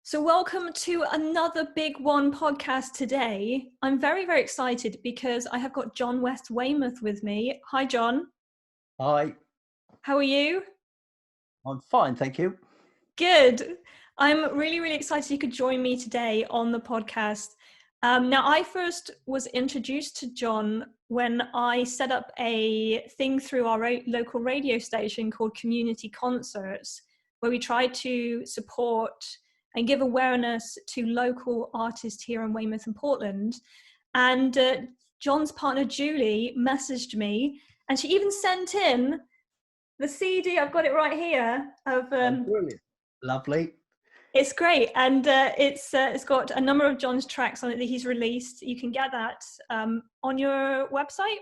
So welcome to another Big One podcast today. I'm very, very excited because I have got John West Weymouth with me. Hi, John. Hi, How are you? I'm fine, thank you. Good. I'm really, really excited you could join me today on the podcast. Now, I first was introduced to John when I set up a thing through our local radio station called Community Concerts, where we try to support and give awareness to local artists here in Weymouth and Portland. And John's partner, Julie, messaged me, and she even sent in the CD. I've got it right here of Brilliant. Lovely. it's great, and it's got a number of John's tracks on it that he's released. You can get that on your website.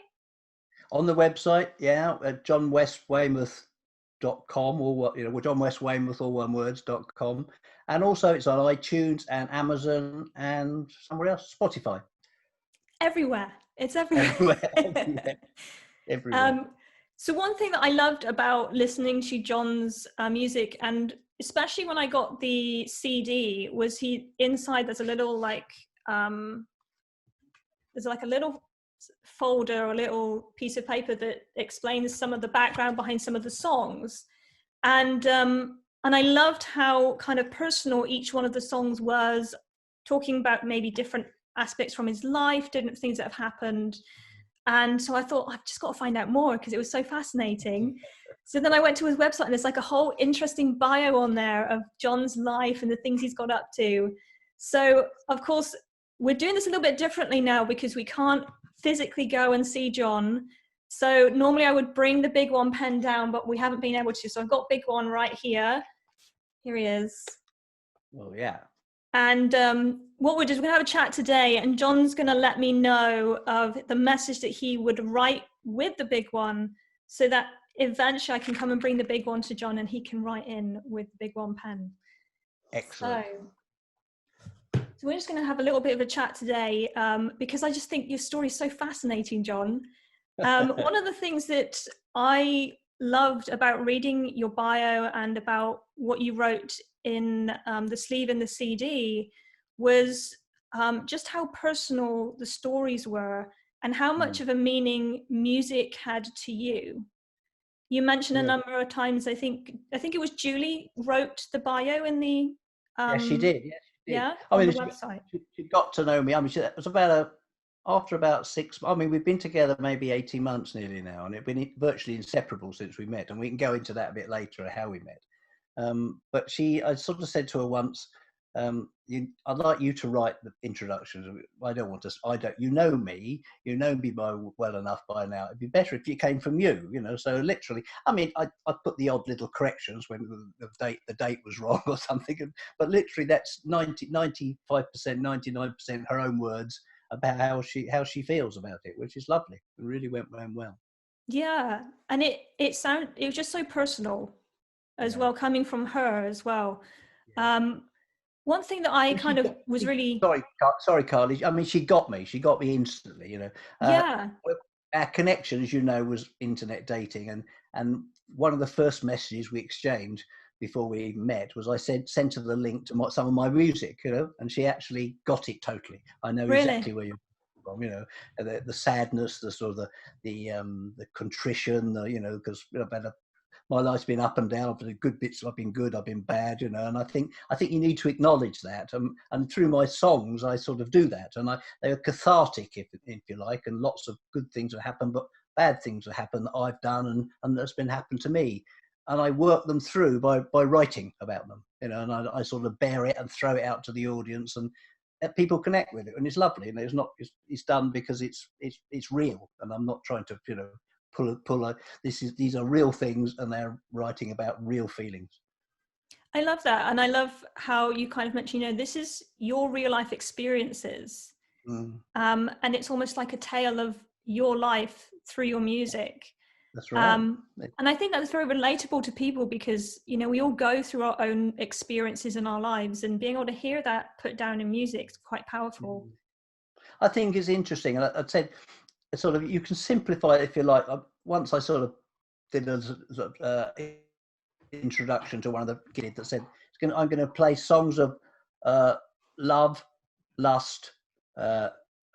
On the website, yeah, at johnwestweymouth.com or John West Weymouth, all one words.com. And also it's on iTunes and Amazon and somewhere else, Spotify. Everywhere. It's everywhere. Everywhere. So one thing that I loved about listening to John's music, and especially when I got the CD, was he inside there's a little there's like a little folder or a little piece of paper that explains some of the background behind some of the songs, and I loved how kind of personal each one of the songs was, talking about maybe different aspects from his life, different things that have happened. And so I thought, I've just got to find out more because it was so fascinating. So then I went to his website and there's like a whole interesting bio on there of John's life and the things he's got up to. So of course, we're doing this a little bit differently now because we can't physically go and see John. So normally I would bring the Big One pen down, but we haven't been able to. So I've got Big One right here. Here he is. Well, yeah. And what we're going to have a chat today, and John's going to let me know of the message that he would write with the Big One, so that eventually I can come and bring the Big One to John and he can write in with the Big One pen. Excellent. So we're just going to have a little bit of a chat today because I just think your story is so fascinating, John. One of the things that I loved about reading your bio and about what you wrote in the sleeve in the CD was just how personal the stories were and how much of a meaning music had to you. You mentioned a number of times, I think it was Julie wrote the bio in the Yes, she did. yeah, I on mean, the website. she got to know me. I mean, it was after about 6. I mean, we've been together maybe 18 months nearly now, and it's been virtually inseparable since we met. And we can go into that a bit later, how we met. But I sort of said to her once, I'd like you to write the introductions. You know me well enough by now. It'd be better if it came from you, So literally, I mean, I put the odd little corrections when the date was wrong or something. But literally, that's 95%, 99% her own words about how she feels about it, which is lovely. It really went well. Yeah, and it was just so personal as well, coming from her as well. One thing that I kind of was really sorry, Carly. I mean, she got me instantly. Yeah. Our connection, as you know, was internet dating, and one of the first messages we exchanged before we even met was I sent her the link to some of my music, and she actually got it totally. I know Really? exactly where you're from, the sadness, the sort of the contrition, because my life's been up and down. For the good bits, I've been good, I've been bad, and I think you need to acknowledge that. And through my songs, I sort of do that, and they are cathartic, if you like, and lots of good things have happened, but bad things have happened that I've done and that's been happened to me. And I work them through by writing about them, and I sort of bear it and throw it out to the audience, and people connect with it, and it's lovely. And it's done because it's real, and I'm not trying to these are real things, and they're writing about real feelings. I love that, and I love how you kind of mentioned, this is your real life experiences, and it's almost like a tale of your life through your music. That's right. And I think that's very relatable to people because we all go through our own experiences in our lives, and being able to hear that put down in music is quite powerful. I think it's interesting, and I'd said sort of you can simplify it if you like. Once I sort of did a introduction to one of the kids that said I'm going to play songs of love, lust, uh,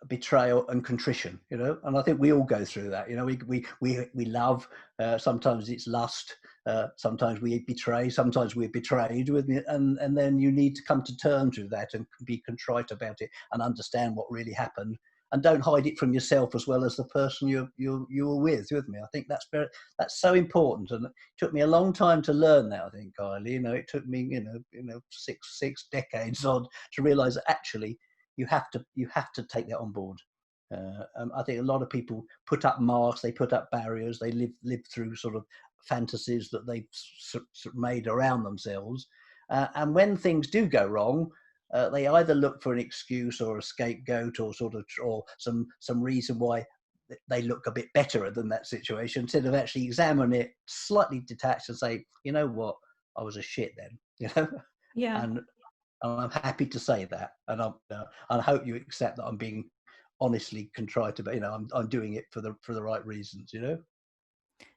betrayal, and contrition. And I think we all go through that. We love. Sometimes it's lust. Sometimes we betray. Sometimes we're betrayed with it, and then you need to come to terms with that and be contrite about it and understand what really happened. And don't hide it from yourself as well as the person you were with me. I think that's so important, and it took me a long time to learn that. I think, Kylie, it took me six decades on to realise that actually you have to take that on board. I think a lot of people put up masks, they put up barriers, they live through sort of fantasies that they've made around themselves, and when things do go wrong, they either look for an excuse or a scapegoat or some reason why they look a bit better than that situation, instead of actually examine it slightly detached and say, you know what, I was a shit then, Yeah. and I'm happy to say that, and I hope you accept that I'm being honestly contrite about. I'm doing it for the right reasons.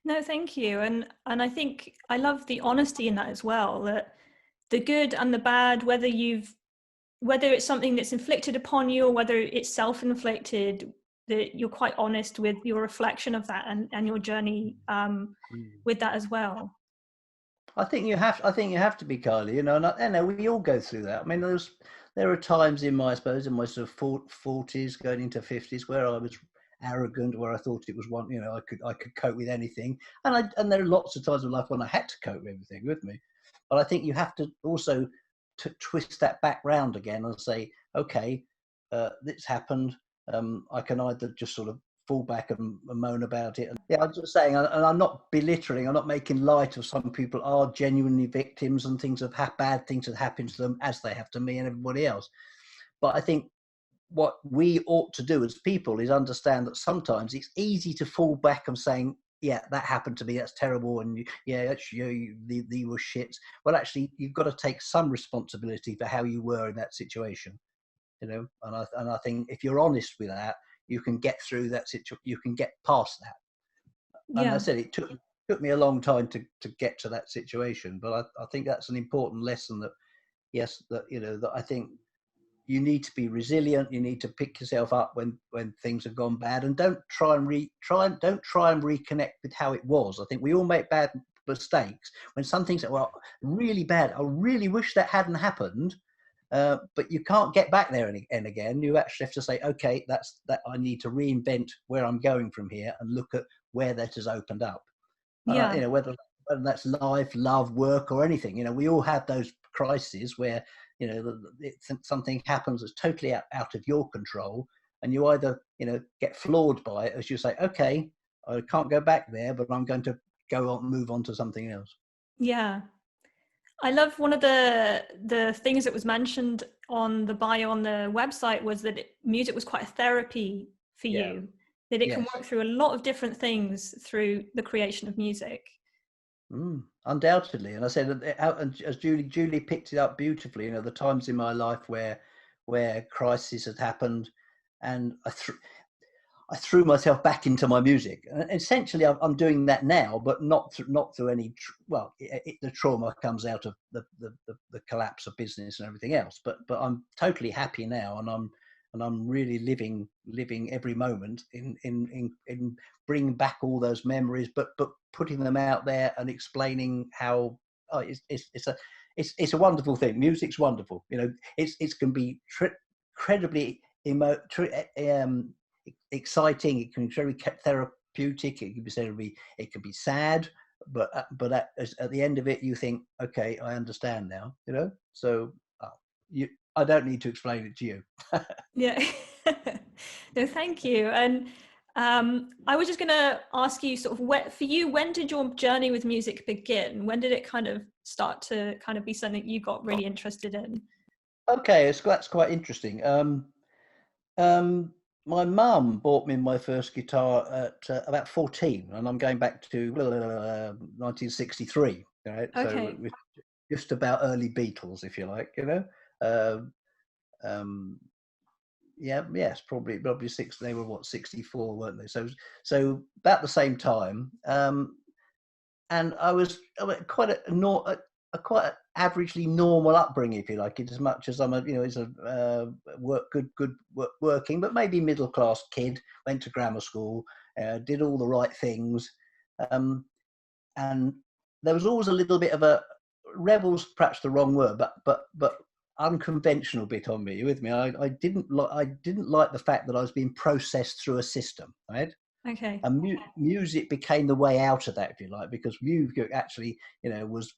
No, thank you. And I think I love the honesty in that as well, that the good and the bad, whether it's something that's inflicted upon you or whether it's self-inflicted, that you're quite honest with your reflection of that and your journey with that as well. I think you have to be, Kylie. And I know we all go through that. I mean, there are times in my sort of 40s going into 50s where I was arrogant, where I thought it was one, I could cope with anything, and there are lots of times in life when I had to cope with everything with me. But I think you have to also twist that back round again and say, okay, this happened. I can either just sort of fall back and moan about it. And yeah, I'm just saying, and I'm not belittling, I'm not making light of some people are genuinely victims and bad things have happened to them, as they have to me and everybody else. But I think what we ought to do as people is understand that sometimes it's easy to fall back and saying, yeah, that happened to me, that's terrible, and yeah, that's you were shit. Well, actually, you've got to take some responsibility for how you were in that situation. And I think if you're honest with that, you can get through that situation. You can get past that. And I Yeah. said it took me a long time to get to that situation, but I think that's an important lesson, that yes, that that I think you need to be resilient. You need to pick yourself up when things have gone bad, and don't try and reconnect with how it was. I think we all make bad mistakes when something's really bad. I really wish that hadn't happened. But you can't get back there and again. You actually have to say, okay, that's that. I need to reinvent where I'm going from here and look at where that has opened up. Yeah. And whether that's life, love, work, or anything. We all have those crises where something happens that's totally out of your control, and you either get floored by it, as you say, okay, I can't go back there, but I'm going to move on to something else. Yeah. I love one of the things that was mentioned on the bio on the website was that music was quite a therapy for Yeah. you, that it can Yes. work through a lot of different things through the creation of music. Undoubtedly, and I said, as Julie picked it up beautifully. The times in my life where crisis had happened, and I threw myself back into my music. And essentially, I'm doing that now, but not through any. The trauma comes out of the collapse of business and everything else. But I'm totally happy now, and I'm really living every moment in bringing back all those memories, but putting them out there and explaining how it's a wonderful thing. Music's wonderful. It can be incredibly exciting. It can be very therapeutic. It can be sad, but at the end of it, you think, okay, I understand now. So I don't need to explain it to you. Yeah. No, thank you. And I was just going to ask you sort of for you, when did your journey with music begin? When did it kind of start to kind of be something you got really interested in? Okay, that's quite interesting. My mum bought me my first guitar at about 14, and I'm going back to 1963. Right, so Okay. we're just about early Beatles, if you like. Um, um, yeah, yes, probably six. They were 64, weren't they? So about the same time. And I was quite a quite averagely normal upbringing, if you like it, as much as I'm a, as a working, but maybe middle class kid. Went to grammar school, did all the right things, um, and there was always a little bit of a rebels, perhaps the wrong word, but unconventional bit on me. You with me? I didn't like the fact that I was being processed through a system, right? Okay. And music became the way out of that, if you like, because music actually, was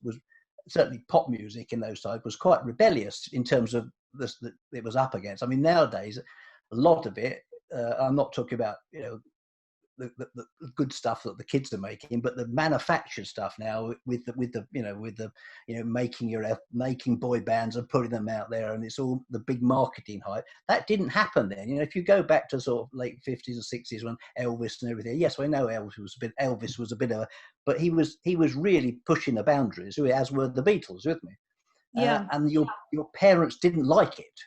certainly pop music in those times was quite rebellious in terms of this that it was up against. I mean, nowadays, a lot of it. I'm not talking about the good stuff that the kids are making, but the manufactured stuff now with the making boy bands and putting them out there, and it's all the big marketing hype. That didn't happen then. If you go back to sort of late 50s or 60s when Elvis and everything. Yes, I know Elvis was a bit of a, but he was really pushing the boundaries, as were the Beatles with me. Yeah. And your parents didn't like it.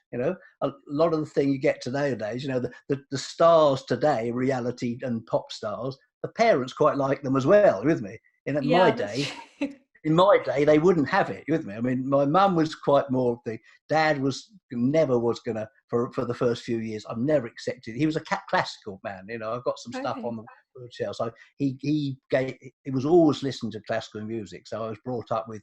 A lot of the thing you get to nowadays, the stars today, reality and pop stars, the parents quite like them as well. With me, in my day, they wouldn't have it. With me, I mean, my mum was quite more of the dad never was gonna for the first few years. I've never accepted. He was a classical man. I've got some stuff on the shelf. So he was always listening to classical music. So I was brought up with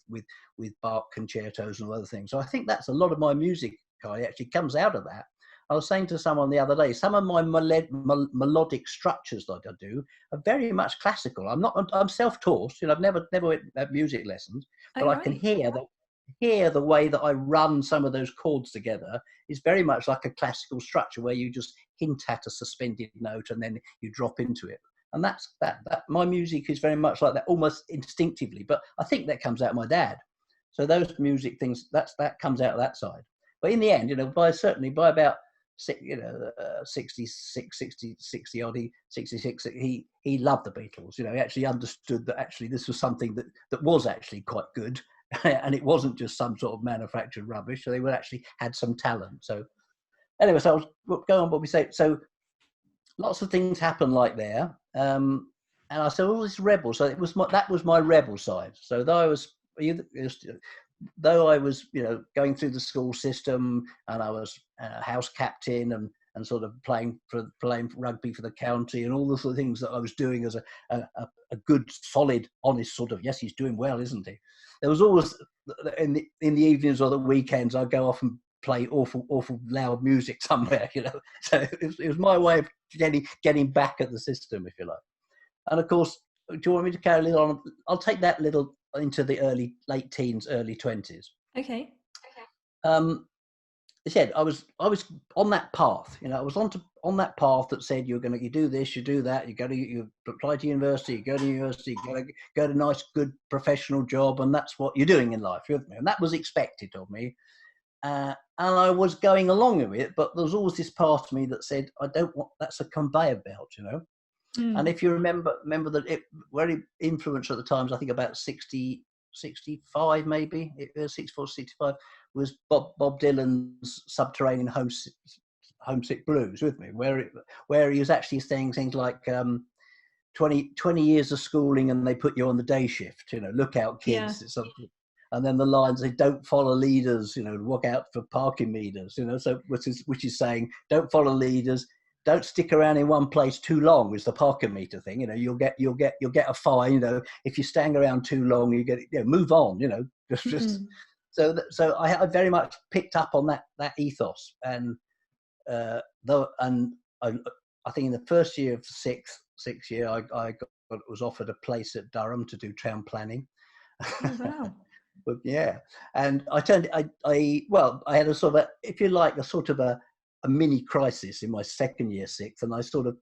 Bach concertos and other things. So I think that's a lot of my music actually comes out of that. I was saying to someone the other day, some of my melodic structures that I do are very much classical. I'm self-taught. I've never had music lessons, but I can hear the way that I run some of those chords together is very much like a classical structure where you just hint at a suspended note and then you drop into it. And that's that my music is very much like that, almost instinctively. But I think that comes out of my dad. So those music things, that comes out of that side. But in the end, by about 60 odd, 66, he loved the Beatles. He actually understood that actually this was something that was actually quite good. And it wasn't just some sort of manufactured rubbish. So they would actually had some talent. So anyway, so I'll go on what we say. So lots of things happen like there. And I said, oh, this rebel. So that was my rebel side. So though I was, going through the school system, and I was house captain and sort of playing rugby for the county and all the sort of things that I was doing as a good, solid, honest sort of, yes, he's doing well, isn't he? There was always in the evenings or the weekends, I'd go off and play awful loud music somewhere, So it was my way of getting back at the system, if you like. And of course, do you want me to carry a little on? I'll take that little into the late teens, early 20s. Okay. I said I was on that path. I was on that path that said you do this, you do that, you apply to university, you go to university, you go to a nice, good professional job, and that's what you're doing in life. With me, and that was expected of me. And I was going along with it, but there was always this part of me that said, I don't want, that's a conveyor belt, And if you remember that it very influential at the times, I think about 60, 65 maybe, 64, 65, was Bob Dylan's Subterranean Homesick Blues, with me, where he was actually saying things like 20 years of schooling and they put you on the day shift, look out kids. Yeah. And then the lines say, don't follow leaders, look out for parking meters, so which is saying, don't follow leaders, don't stick around in one place too long, is the parking meter thing. You'll get a fine, if you stand around too long, you get, move on, just so I very much picked up on that ethos. And I think in the first year of the sixth year, I was offered a place at Durham to do town planning. Oh, wow. But yeah, and I had a sort of if you like, a sort of a mini crisis in my second year, sixth, and I sort of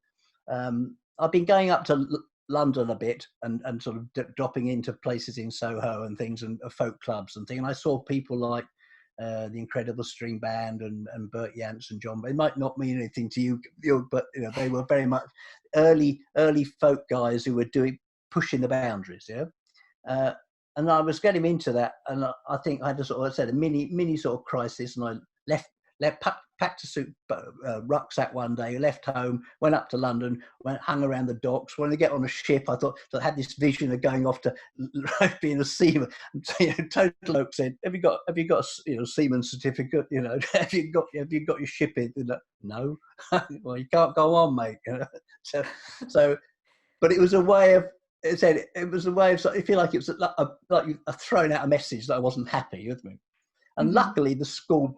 I've been going up to London a bit and sort of dropping into places in Soho and things, and folk clubs and things, and I saw people like the Incredible String Band and Bert Yance and John. It might not mean anything to you, but they were very much early folk guys who were pushing the boundaries, and I was getting into that, and I think I had a sort of, I said, a mini sort of crisis, and I packed a suit rucksack one day, left home, went up to London, hung around the docks. When I get on a ship, I had this vision of going off to being a seaman. Total bloke said, "Have you got a seaman certificate? Have you got your ship in?" No. Well, you can't go on, mate. So, but it was a way of. It was a way of. I feel like it was like you thrown out a message that I wasn't happy with me. And luckily, the school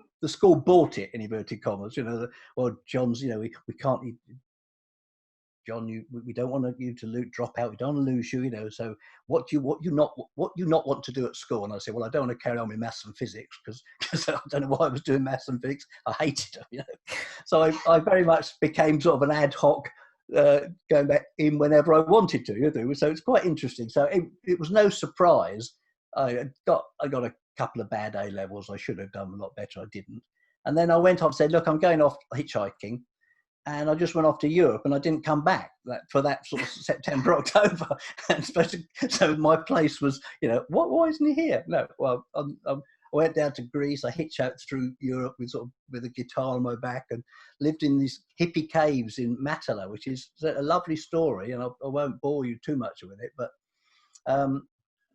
bought it, in inverted commas. Well, John's, we can't, John, we don't want you to drop out. We don't want to lose you. So what you not want to do at school? And I said, well, I don't want to carry on with maths and physics because I don't know why I was doing maths and physics. I hated them. So I very much became sort of an ad hoc. Going back in whenever I wanted to, so it's quite interesting. So it was no surprise. I got a couple of bad A levels. I should have done a lot better. I didn't. And then I went off and said, look, I'm going off hitchhiking. And I just went off to Europe and I didn't come back for that sort of September, October. And so my place was, why isn't he here? No, well, I went down to Greece. I hitchhiked through Europe with a guitar on my back and lived in these hippie caves in Matala, which is a lovely story. And I won't bore you too much with it, but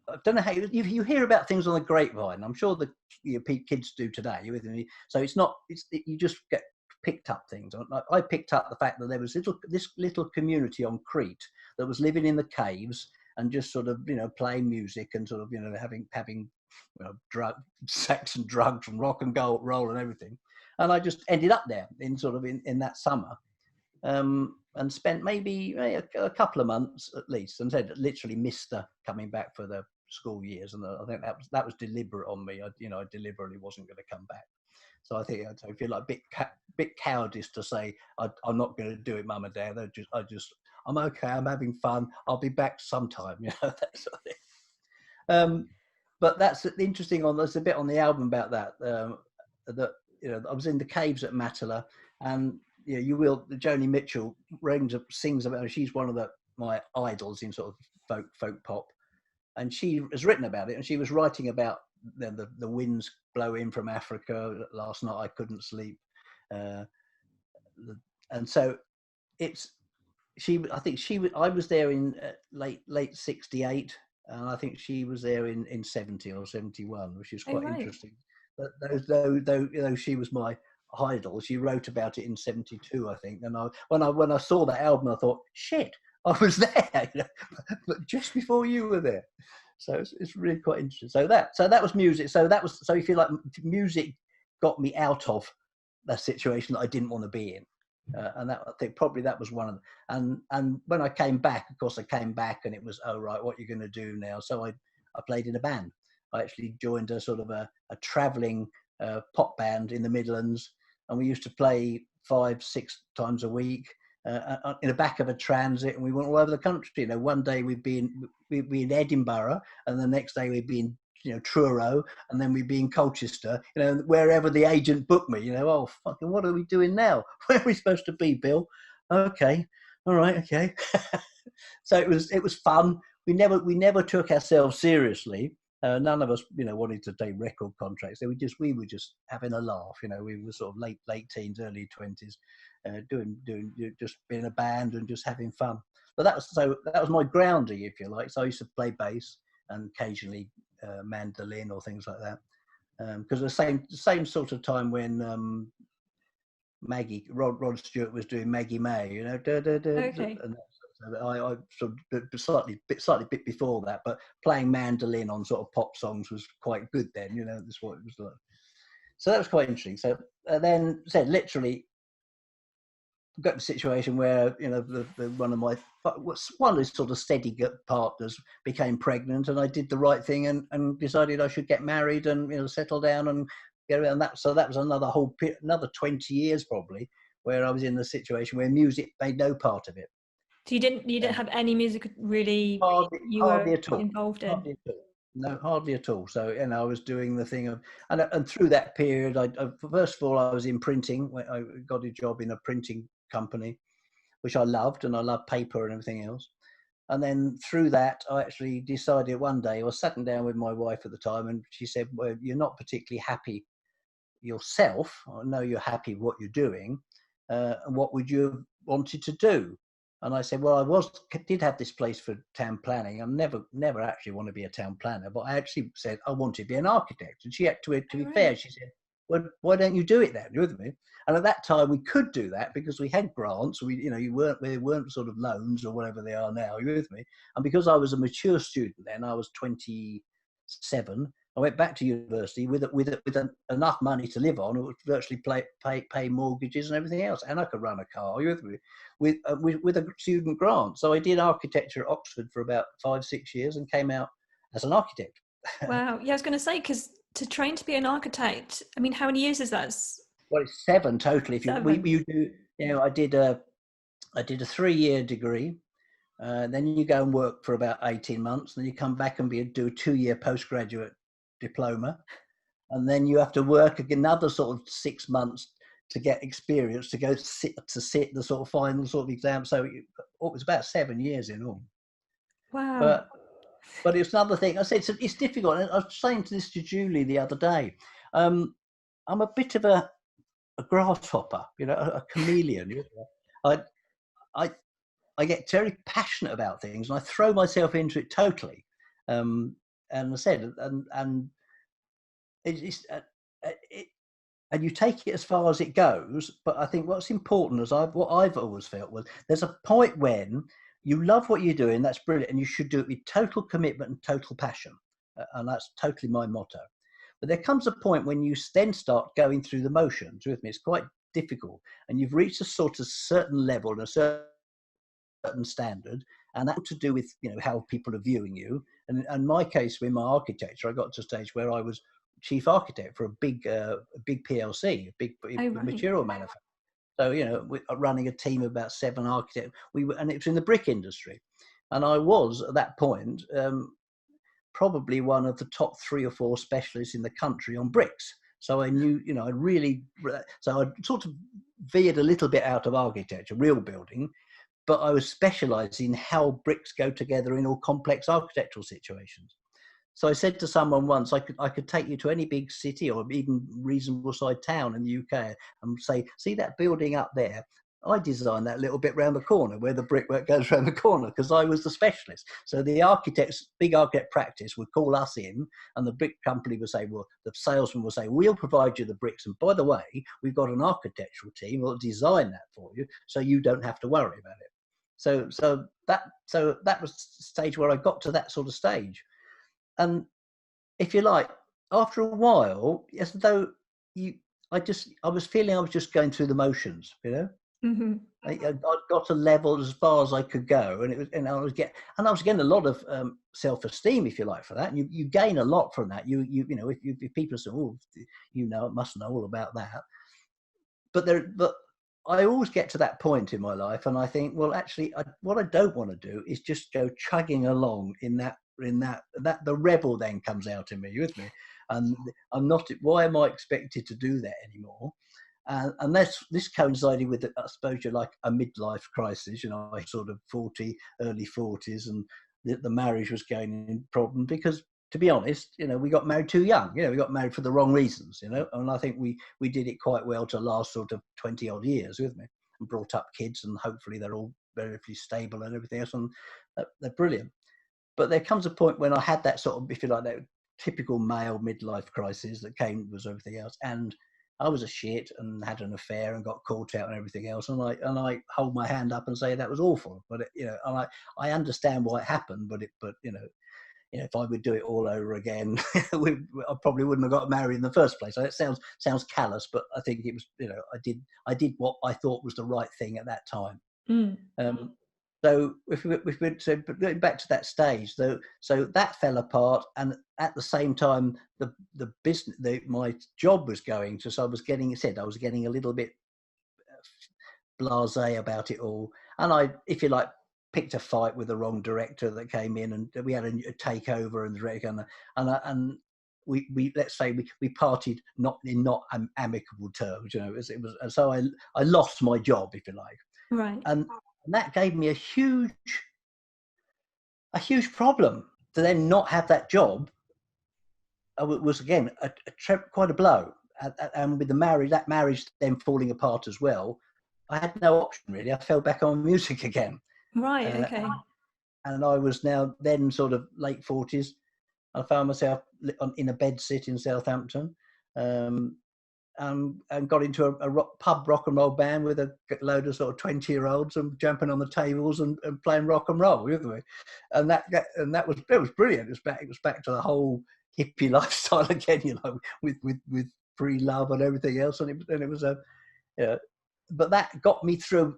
I don't know how you hear about things on the grapevine. I'm sure the kids do today. So you just get picked up things. I picked up the fact that there was this little community on Crete that was living in the caves and just sort of playing music and sort of having sex and drugs and rock and roll and everything. And I just ended up there in that summer. And spent maybe a couple of months at least, and said literally missed coming back for the school years. And I think that was deliberate on me. I deliberately wasn't going to come back. So I think I feel like a bit cowardice to say I'm not going to do it, Mum and Dad. I'm okay. I'm having fun. I'll be back sometime. That sort of thing. But that's interesting. There's a bit on the album about that. I was in the caves at Matala, and Joni Mitchell sings about her. She's one of my idols in sort of folk pop, and she has written about it. And she was writing about the winds blow in from Africa. Last night I couldn't sleep, and so I was there in late 68, and I think she was there in 70 or 71, which is quite interesting. But though she was my idol, she wrote about it in 72, I think. And when I saw that album, I thought, shit, I was there, but just before you were there. So it's really quite interesting. So that was music. So you feel like music got me out of that situation that I didn't want to be in. And I think probably that was one of them. And when I came back, of course, I came back and it was, oh, right, what are you going to do now? So I played in a band. I actually joined a sort of a traveling pop band in the Midlands. And we used to play 5-6 times a week in the back of a transit. And we went all over the country. One day we'd be in Edinburgh, and the next day we'd be in Truro, and then we'd be in Colchester, wherever the agent booked me, oh, fucking, what are we doing now? Where are we supposed to be, Bill? Okay. All right. Okay. So it was fun. We never took ourselves seriously. None of us, wanted to take record contracts. So we were just having a laugh. We were sort of late teens, early 20s, doing just being a band and just having fun. But that was my grounding, if you like. So I used to play bass and occasionally mandolin or things like that. Because the same sort of time when Rod Stewart was doing Maggie May, Okay. And I sort of slightly bit before that, but playing mandolin on sort of pop songs was quite good then. That's what it was like. So that was quite interesting. So then said literally got to a situation where one of his sort of steady partners became pregnant, and I did the right thing and decided I should get married and settle down and get around that. So that was another 20 years probably where I was in the situation where music made no part of it. So you didn't have any music really hardly at all. Involved in? Hardly at all. No, hardly at all. So, I was doing the thing of, and through that period, I first of all, I was in printing. I got a job in a printing company, which I loved, and I loved paper and everything else. And then through that, I actually decided one day, I was sitting down with my wife at the time, and she said, well, you're not particularly happy, yourself. I know you're happy with what you're doing, and what would you have wanted to do? And I said, well, did have this place for town planning. I never actually want to be a town planner, but I actually said I wanted to be an architect. And she had to be fair, she said, well, why don't you do it then? You're with me? And at that time, we could do that because we had grants. They weren't sort of loans or whatever they are now. You're with me? And because I was a mature student then, I was 27. I went back to university with enough money to live on, it would virtually pay mortgages and everything else, and I could run a car. You with a student grant. So I did architecture at Oxford for about 5-6 years and came out as an architect. Wow. Yeah, I was going to say, because to train to be an architect, I mean, how many years is that? Well, it's 7 totally. If 7. you do, I did a 3-year degree. Then you go and work for about 18 months. Then you come back and do a 2-year postgraduate diploma. And then you have to work another sort of 6 months to get experience to go sit the sort of final sort of exam. So it was about 7 years in all. Wow. But it's another thing. I said it's difficult. And I was saying this to Julie the other day. I'm a bit of a grasshopper, a chameleon. I get very passionate about things and I throw myself into it totally. And I said, and and you take it as far as it goes. But I think what's important what I've always felt was there's a point when you love what you're doing. That's brilliant. And you should do it with total commitment and total passion. And that's totally my motto. But there comes a point when you then start going through the motions with me. It's quite difficult. And you've reached a sort of certain level and a certain standard, and that's to do with how people are viewing you. And in my case, with my architecture, I got to a stage where I was chief architect for a big PLC, a big material manufacturer. So running a team of about 7 architects. And it was in the brick industry, and I was at that point probably one of the top 3 or 4 specialists in the country on bricks. So I knew, so I sort of veered a little bit out of architecture, real building, but I was specialised in how bricks go together in all complex architectural situations. So I said to someone once, I could take you to any big city or even reasonable sized town in the UK and say, see that building up there? I designed that little bit round the corner where the brickwork goes round the corner because I was the specialist. So the big architect practice would call us in and the brick company would say, well, the salesman will say, we'll provide you the bricks. And by the way, we've got an architectural team who will design that for you so you don't have to worry about it. So that was the stage where I got to that sort of stage. And if you like, after a while, as though I was feeling I was just going through the motions, Mm-hmm. I got a level as far as I could go, and I was getting a lot of self-esteem, if you like, for that. And you gain a lot from that. If people say, oh, must know all about that. But I always get to that point in my life, and I think, well, actually, what I don't want to do is just go chugging along in that the rebel then comes out in me. You with me? And I'm not. Why am I expected to do that anymore? And this coincided with, I suppose, you're like a midlife crisis. I sort of early 40s, and the marriage was going in problem because, to be honest, we got married too young. We got married for the wrong reasons. And I think we did it quite well to last sort of 20 odd years with me, and brought up kids, and hopefully they're all very stable and everything else, and they're brilliant. But there comes a point when I had that sort of, if you like, that typical male midlife crisis that was everything else, and I was a shit and had an affair and got caught out and everything else. And I hold my hand up and say that was awful. But and I understand why it happened. But if I would do it all over again, I probably wouldn't have got married in the first place. So it sounds callous, but I think it was. I did what I thought was the right thing at that time. Mm. So going back to that stage, so that fell apart, and at the same time, the business, my job was going. So I was getting a little bit blasé about it all, and I, if you like, picked a fight with the wrong director that came in, and we had a takeover, and we let's say we parted not amicable terms. It was, and so I lost my job, if you like, right. And that gave me a huge problem. To then not have that job was again quite a blow. and with that marriage then falling apart as well, I had no option really. I fell back on music again. Right. Uh, Okay. and I was now then sort of late 40s. I found myself in a bed sit in Southampton, um, and got into a rock and roll band with a load of sort of 20-year-olds and jumping on the tables and playing rock and roll, didn't we? And that was brilliant. It was back to the whole hippie lifestyle again, you know, with free love and everything else. And it was a, yeah. But that got me through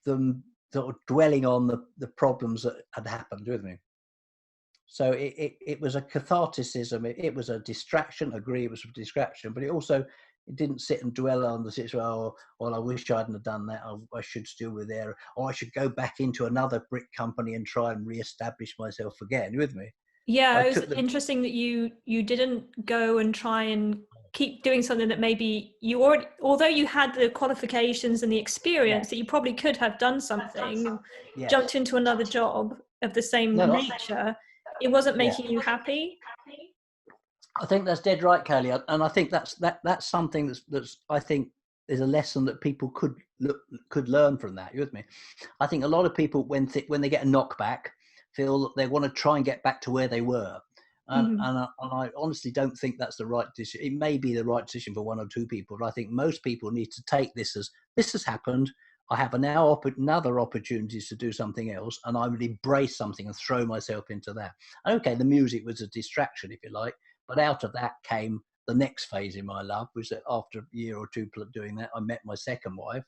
them sort of dwelling on the problems that had happened with me. So it was a catharticism. It was a distraction. I agree, it was a distraction, but it didn't sit and dwell on the situation. Oh, well, I wish I hadn't have done that. I should still be there. Or I should go back into another brick company and try and re-establish myself again. You with me? Yeah, I it was took the interesting that you didn't go and try and keep doing something that maybe you already, although you had the qualifications and the experience, that you probably could have done something, yes. jumped into another job of the No, same not nature. It wasn't yeah. making you happy. I think that's dead right, Kelly, and I think that's something that's I think is a lesson that people could learn from that. You with me? I think a lot of people when they get a knockback feel that they want to try and get back to where they were, Mm-hmm. and I honestly don't think that's the right decision. It may be the right decision for one or two people, but I think most people need to take this as this has happened. I have another opportunities to do something else, and I would embrace something and throw myself into that. Okay, the music was a distraction, if you like, but out of that came the next phase in my love, was that after a year or two doing that, I met my second wife,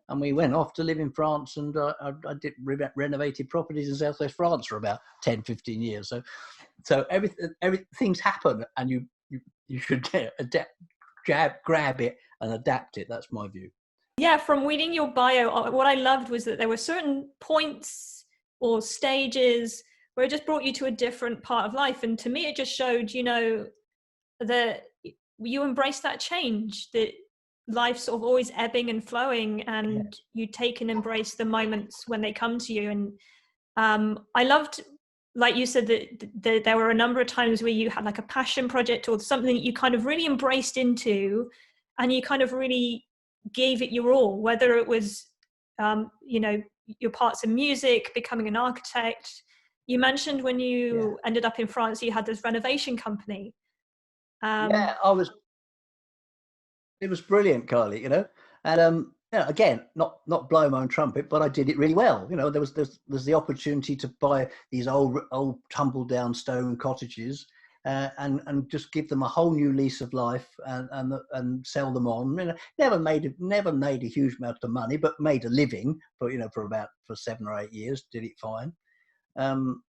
and we went off to live in France, and I did renovated properties in southwest France for about 10, 15 years. So everything's happen, and you should adapt, grab it and adapt it. That's my view. Yeah, from reading your bio, what I loved was that there were certain points or stages where it just brought you to a different part of life. And to me, it just showed, that you embrace that change, that life's sort of always ebbing and flowing, Yeah. and you take and embrace the moments when they come to you. And I loved, like you said, that there were a number of times where you had like a passion project or something that you kind of really embraced into, and you kind of really gave it your all, whether it was, your parts in music, becoming an architect. You mentioned when Yeah. you ended up in France, you had this renovation company. Yeah, it was brilliant, Carly, you know. And again, not blowing my own trumpet, but I did it really well. You know, there's the opportunity to buy these old tumble down stone cottages, and just give them a whole new lease of life, and sell them on. You know, never made a huge amount of money, but made a living for 7 or 8 years. Did it fine. Um,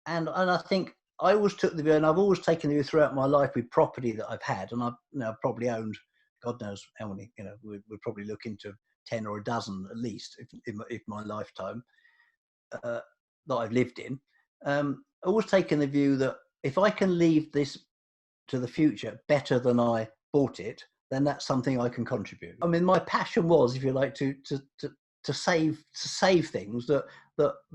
and I think I always took the view, and I've always taken the view throughout my life with property that I've had, and I've probably owned, God knows how many. We're probably looking to 10 or a dozen at least, if my lifetime that I've lived in. Always taken the view that if I can leave this to the future better than I bought it, then that's something I can contribute. I mean, my passion was, if you like, to save things that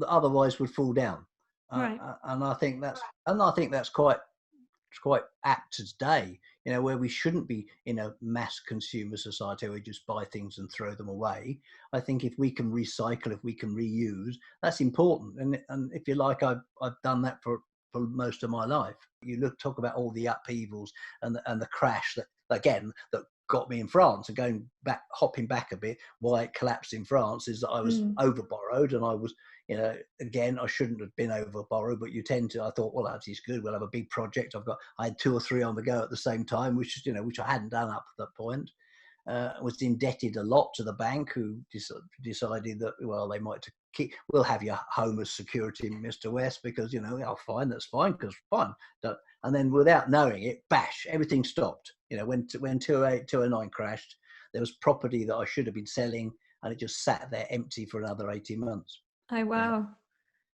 otherwise would fall down. Right. And I think that's quite apt today, where we shouldn't be in a mass consumer society where we just buy things and throw them away. I think if we can recycle, if we can reuse, that's important. And if you like, I've done that for most of my life. You talk about all the upheavals and the crash that got me in France, and hopping back a bit, why it collapsed in France is that I was over borrowed, and I was, again, I shouldn't have been over borrowed, but I thought, well, that's good. We'll have a big project. I had 2 or 3 on the go at the same time, which I hadn't done up to that point. Was indebted a lot to the bank, who decided that, well, they might we'll have your home as security, Mr. West, because, fine, that's fine, because fine. And then without knowing it, bash, everything stopped. When 2009 crashed, there was property that I should have been selling, and it just sat there empty for another 18 months. Oh, wow.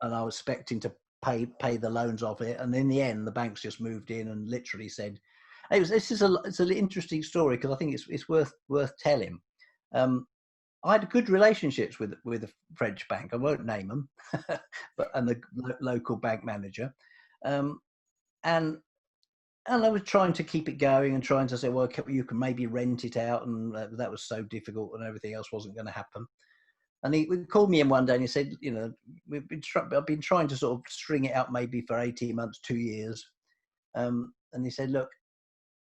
And I was expecting to pay the loans off it. And in the end, the banks just moved in and literally said, it's an interesting story, because I think it's worth telling. I had good relationships with a French bank. I won't name them, and the local bank manager, and And I was trying to keep it going and trying to say, well, you can maybe rent it out, and that was so difficult, and everything else wasn't going to happen. And he called me in one day and he said, you know, I've been trying to sort of string it out maybe for 18 months, 2 years. And he said, look,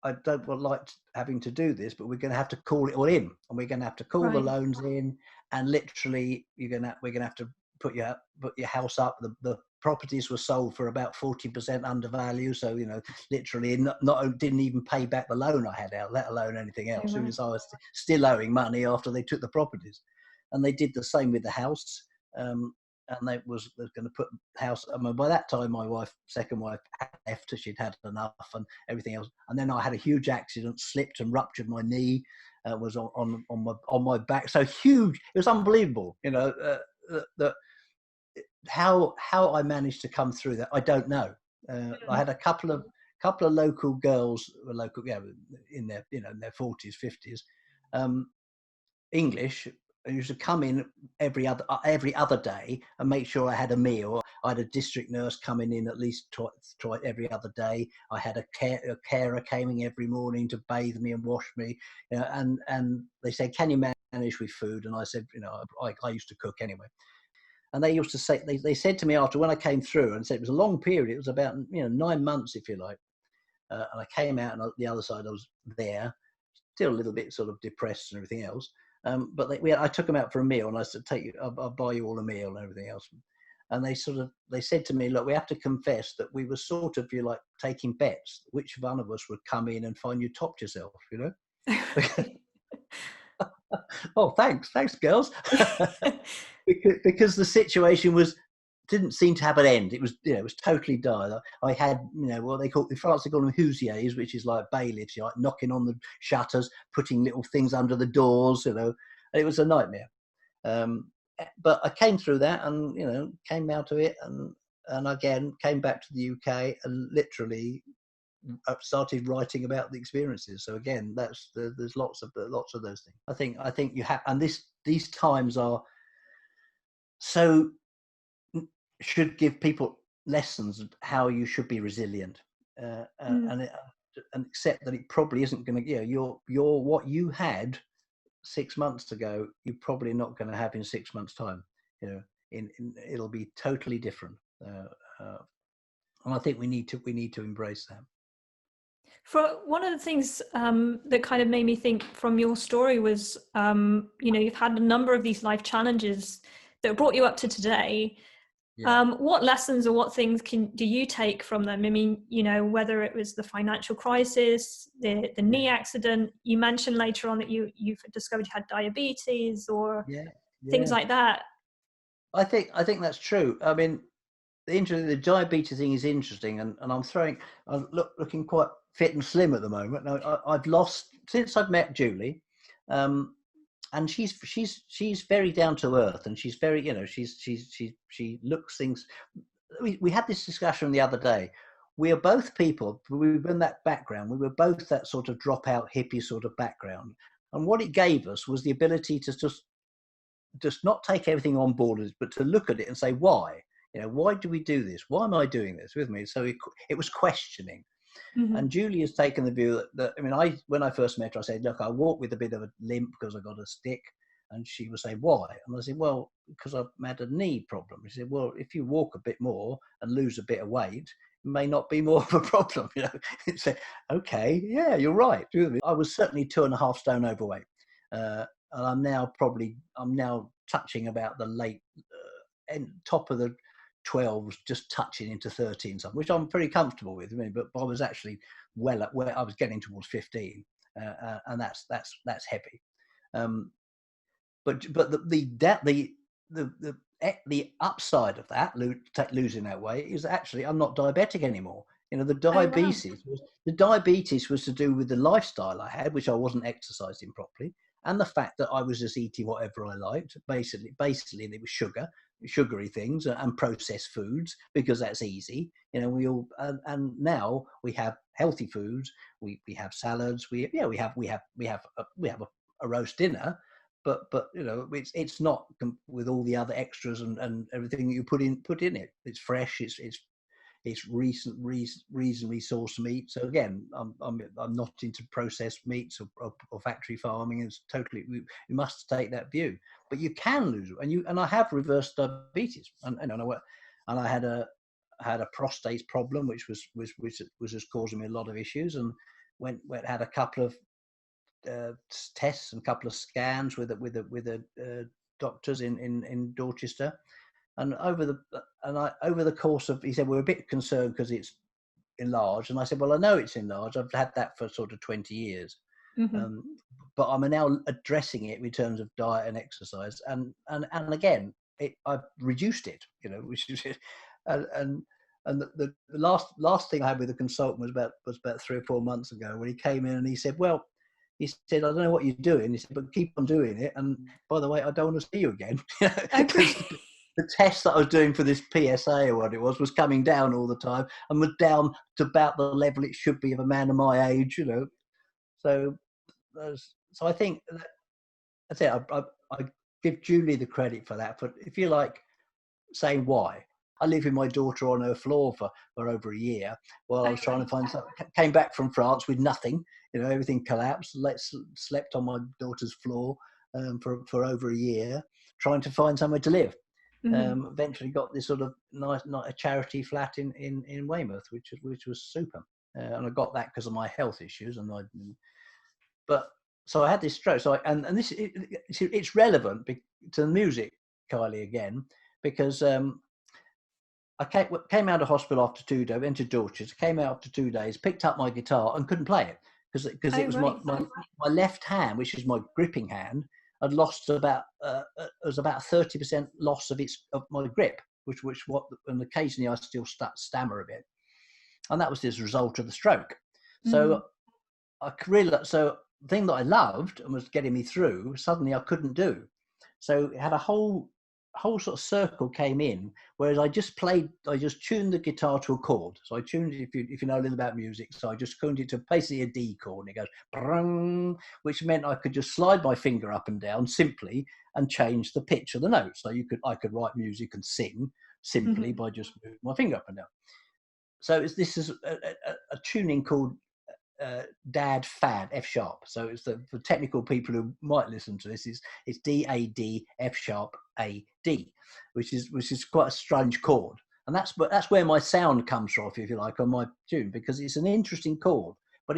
I don't like having to do this, but we're going to have to call it all in, and we're going to have to call the Right. loans in, and literally we're going to have to put your house up. The properties were sold for about 40% under value, so you know, literally not didn't even pay back the loan I had out, let alone anything Okay, else. It right. was I was still owing money after they took the properties, and they did the same with the house. And they was going to put the house. I mean, by that time, my second wife, had left. She'd had enough and everything else. And then I had a huge accident, slipped and ruptured my knee. Was on my back, so huge. It was unbelievable. You know, that how I managed to come through that, I don't know. I had a couple of local girls, in their in their 40s, 50s, English. I used to come in every other day and make sure I had a meal. I had a district nurse coming in at least twice every other day. I had a carer coming every morning to bathe me and wash me. You know, and they said, "Can you manage with food?" And I said, "You know, I used to cook anyway." And they used to say, they said to me after, when I came through, and said it was a long period. It was about 9 months, if you like. And I came out, and on the other side I was there, still a little bit sort of depressed and everything else. But I took them out for a meal, and I said, I'll buy you all a meal and everything else. And they said to me, look, we have to confess that we were sort of, you like, taking bets, which one of us would come in and find you topped yourself, you know? Oh, thanks, girls. because the situation didn't seem to have an end. It was, it was totally dire. I had, what they call, in France they call them husiers, which is like bailiffs, like knocking on the shutters, putting little things under the doors, and it was a nightmare. But I came through that, and came out of it, and again came back to the UK, and literally started writing about the experiences. So again, there's lots of those things. I think you have, and these times are so, should give people lessons of how you should be resilient, and accept that it probably isn't going to, your what you had 6 months ago, you're probably not going to have in 6 months' time. It'll be totally different, and I think we need to embrace that. For one of the things that kind of made me think from your story was, you've had a number of these life challenges that brought you up to today. Yeah. What lessons or what things do you take from them? I mean, whether it was the financial crisis, the knee accident, you mentioned later on that you've discovered you had diabetes or things like that. I think that's true. I mean, the diabetes thing is interesting, and I'm looking quite fit and slim at the moment. Now, I've lost since I've met Julie, and she's very down to earth, and she's very, she looks things. We had this discussion the other day. We are both people. We were in that background. We were both that sort of dropout hippie sort of background, and what it gave us was the ability to just not take everything on board, but to look at it and say, why? Why do we do this? Why am I doing this with me? So it was questioning. Mm-hmm. And Julie has taken the view that when I first met her, I said, look, I walk with a bit of a limp because I got a stick. And she would say, why? And I said, well, because I've had a knee problem. She said, well, if you walk a bit more and lose a bit of weight, it may not be more of a problem. It's okay, yeah, you're right. I was certainly 2.5 stone overweight. And I'm now touching about the late top of the 12s, just touching into 13 something, which I'm pretty comfortable with. But I was actually where I was getting towards 15, and that's heavy. But the upside of that, losing that weight, is actually I'm not diabetic anymore. The diabetes was to do with the lifestyle I had, which I wasn't exercising properly, and the fact that I was just eating whatever I liked. Basically, it was sugary things and processed foods, because that's easy. We all and now we have healthy foods. We have salads. We have a roast dinner. But it's not with all the other extras and everything you put in it. It's fresh. it's reasonably sourced meat. So again, I'm not into processed meats or factory farming. It's totally, we must take that view. But you can lose, and I have reverse diabetes, and I had a prostate problem, which was just causing me a lot of issues, and had a couple of tests and a couple of scans with the doctors in Dorchester, and over the course of, he said, we're a bit concerned because it's enlarged, and I said, well, I know it's enlarged. I've had that for sort of 20 years, Mm-hmm. but I'm now addressing it in terms of diet and exercise, and again, I've reduced it, which is and the last thing I had with the consultant was about 3 or 4 months ago, when he came in and he said, well, he said, I don't know what you're doing. He said, but keep on doing it. And by the way, I don't want to see you again. Because the test that I was doing for this PSA or what it was coming down all the time, and was down to about the level it should be of a man of my age, So I think that's it. I give Julie the credit for that. But if you like saying why, I lived with my daughter on her floor for over a year while I was trying to find something. Came back from France with nothing, everything collapsed. Slept on my daughter's floor for over a year, trying to find somewhere to live. Mm-hmm. Eventually got this sort of nice, a charity flat in Weymouth, which was super. And I got that because of my health issues, but so I had this stroke. So and this it's relevant to the music, Kylie, again, because I came out of hospital after 2 days, went to Dorchester, came out after 2 days, picked up my guitar and couldn't play it because it was my left hand, which is my gripping hand, had lost about it was about 30% loss of my grip, and occasionally I still stammer a bit, and that was as a result of the stroke. So I realized, so the thing that I loved and was getting me through, suddenly I couldn't do. So it had a whole sort of circle came in, whereas I just tuned the guitar to a chord. So I tuned it, if you know a little about music, so I just tuned it to basically a D chord, and it goes brung, which meant I could just slide my finger up and down simply and change the pitch of the notes. So I could write music and sing simply by just moving my finger up and down. So this is a tuning called Dad Fad F sharp. So it's for technical people who might listen to this, it's D-A-D F sharp A-D, which is quite a strange chord, and that's where my sound comes from, if you like, on my tune, because it's an interesting chord. But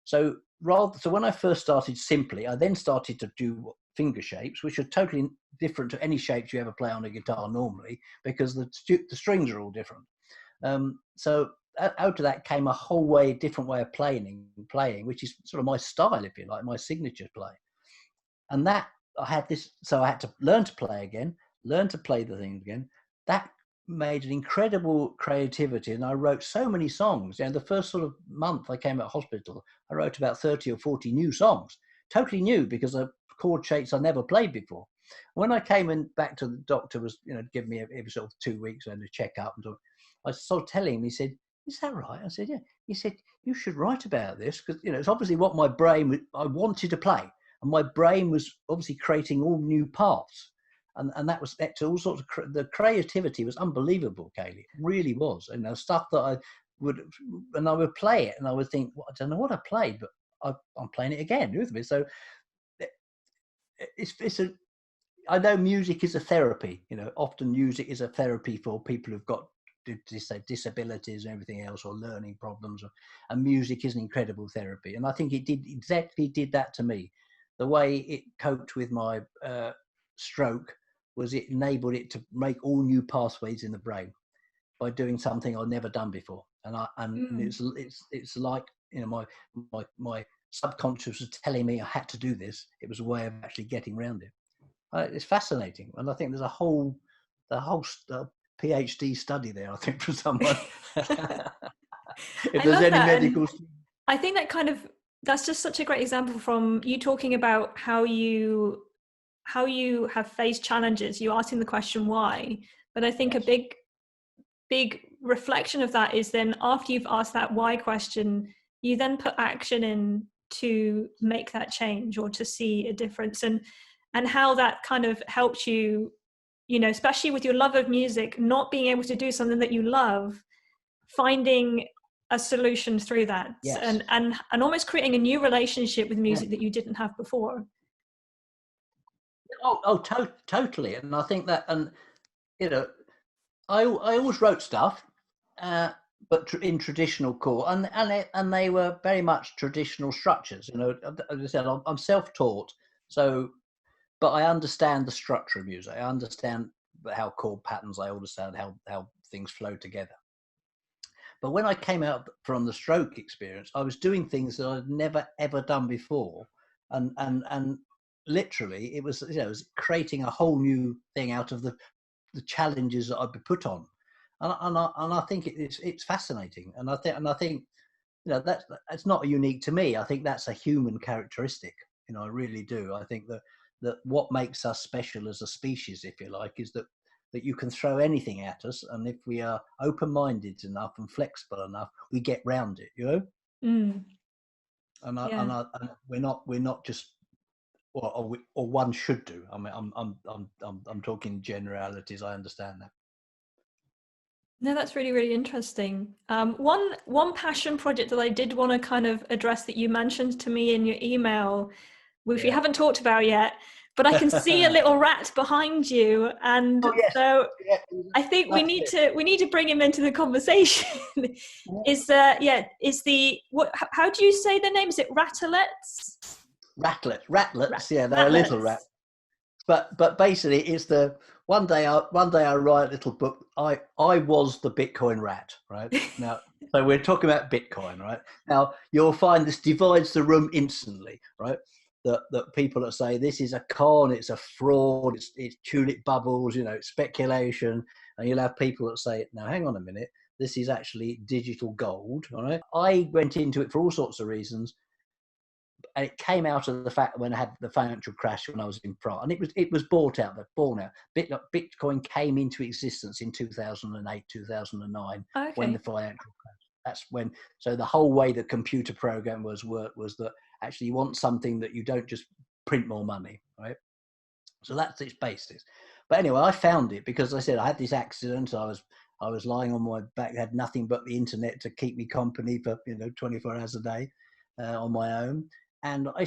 so when I first started simply, I then started to do finger shapes, which are totally different to any shapes you ever play on a guitar normally, because the strings are all different. So out of that came a whole different way of playing, which is sort of my style, if you like, my signature play. And that I had to learn to play again, learn to play the things again. That made an incredible creativity, and I wrote so many songs. The first sort of month I came out of hospital, I wrote about 30 or 40 new songs, totally new, because of chord shapes I never played before. When I came in back to the doctor, was giving me every sort of 2 weeks and a checkup, and I was sort of telling him. He said, "Is that right?" I said, "Yeah." He said, "You should write about this, because it's obviously what my brain I wanted to play, and my brain was obviously creating all new parts, and that to all sorts of the creativity was unbelievable, Kaylee. It really was, stuff that I would play it, and I would think, well, I don't know what I played, but I'm playing it again with me." So I know music is a therapy. Often music is a therapy for people who've got disabilities and everything else, or learning problems, and music is an incredible therapy. And I think it did that to me. The way it coped with my stroke was it enabled it to make all new pathways in the brain by doing something I'd never done before. And it's like my subconscious was telling me I had to do this. It was a way of actually getting around it. It's fascinating, and I think there's the whole PhD study there, I think, for someone. If there's any medical. I think that's just such a great example from you talking about how you have faced challenges. You asking the question why, but I think a big reflection of that is then after you've asked that why question, you then put action in to make that change or to see a difference, and how that kind of helped you, especially with your love of music, not being able to do something that you love, finding a solution through that, Yes. and almost creating a new relationship with Yeah. music that you didn't have before. Totally. And I think that, and you know, I always wrote stuff, but in traditional chord, and they were very much traditional structures. You know, as I said, I'm self-taught, so but I understand the structure of music. I understand how chord patterns. I understand how things flow together. But when I came out from the stroke experience, I was doing things that I'd never ever done before, and literally it was, it was creating a whole new thing out of the challenges that I'd be put on, and I think it's fascinating, and I think that's not unique to me. I think that's a human characteristic. I really do. I think that what makes us special as a species, if you like, is that you can throw anything at us, and if we are open-minded enough and flexible enough, we get round it. Mm. And we're not just, or one should do. I mean, I'm talking generalities. I understand that. No, that's really, really interesting. One passion project that I did want to kind of address that you mentioned to me in your email, which we haven't talked about yet, but I can see a little rat behind you, and so I think we need to bring him into the conversation. Is the what? How do you say the name? Is it ratlets? Ratlets. Yeah, they're a little rat. But basically, it's the one day I write a little book. I was the Bitcoin rat, right? Now, so we're talking about Bitcoin, right? Now you'll find this divides the room instantly, right? That people that say this is a con, it's a fraud, it's tulip bubbles, it's speculation, and you'll have people that say, now hang on a minute, this is actually digital gold, all right? I went into it for all sorts of reasons. And it came out of the fact when I had the financial crash when I was in France, and it was born out. Bitcoin came into existence in 2008, 2009, when the financial crash. That's when. So the whole way the computer program was that actually you want something that you don't just print more money, right? So that's its basis. But anyway, I found it because I said I had this accident. I was lying on my back, had nothing but the internet to keep me company for 24 hours a day on my own. And I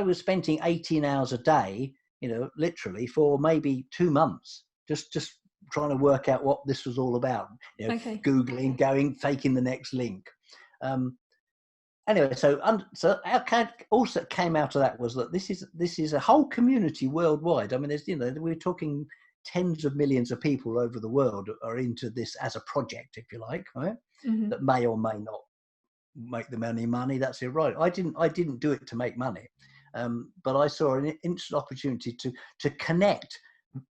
was spending 18 hours a day, literally for maybe 2 months, just trying to work out what this was all about. Googling, taking the next link. Anyway, so also came out of that was that this is a whole community worldwide. I mean, there's we're talking tens of millions of people over the world are into this as a project, if you like, right? Mm-hmm. That may or may not make them any money. That's it, right? I didn't do it to make money, but I saw an instant opportunity to connect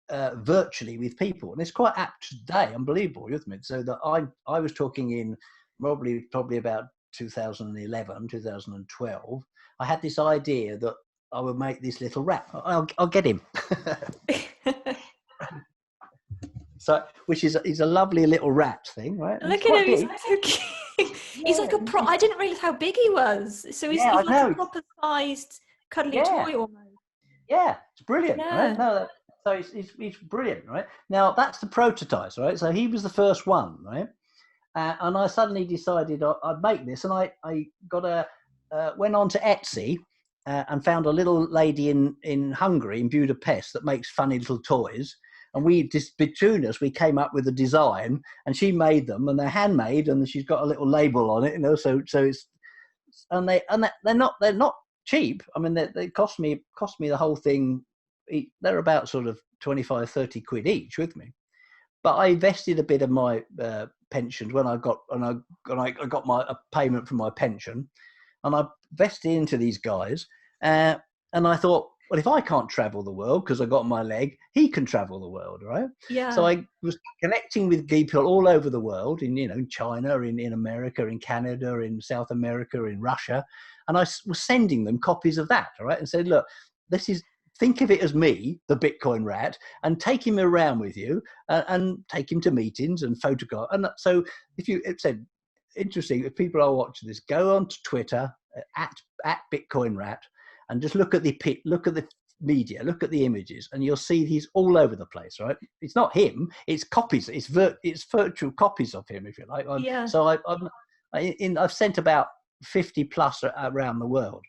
virtually with people, and it's quite apt today, unbelievable, isn't it? So that I was talking in probably about 2011, 2012. I had this idea that I would make this little rat. I'll get him. So, which is he's a lovely little rat thing, right? Look at him, he's so cute. He's like I didn't realize how big he was. So he's like a proper sized cuddly toy almost. Yeah, it's brilliant, right? No, so he's brilliant, right? Now that's the prototype, right? So he was the first one, right? And I suddenly decided I'd make this, and I went on to Etsy and found a little lady in Hungary, in Budapest, that makes funny little toys. And between us, we came up with a design, and she made them, and they're handmade, and she's got a little label on it, So it's, and they're not cheap. I mean, they cost me the whole thing. They're about sort of 25, 30 quid each with me. But I invested a bit of my pension when I got my payment from my pension, and I invested into these guys, and I thought, well, if I can't travel the world because I got my leg, he can travel the world, right? Yeah. So I was connecting with people all over the world, in China, in America, in Canada, in South America, in Russia, and I was sending them copies of that, right? And said, look, think of it as me, the Bitcoin rat, and take him around with you, and take him to meetings and photograph. And so, it said, interesting, if people are watching this, go on to Twitter at Bitcoin rat, and just look at the media, look at the images, and you'll see he's all over the place, right? It's not him, it's copies, it's virtual copies of him, if you like. Yeah. So I've sent about 50 plus around the world.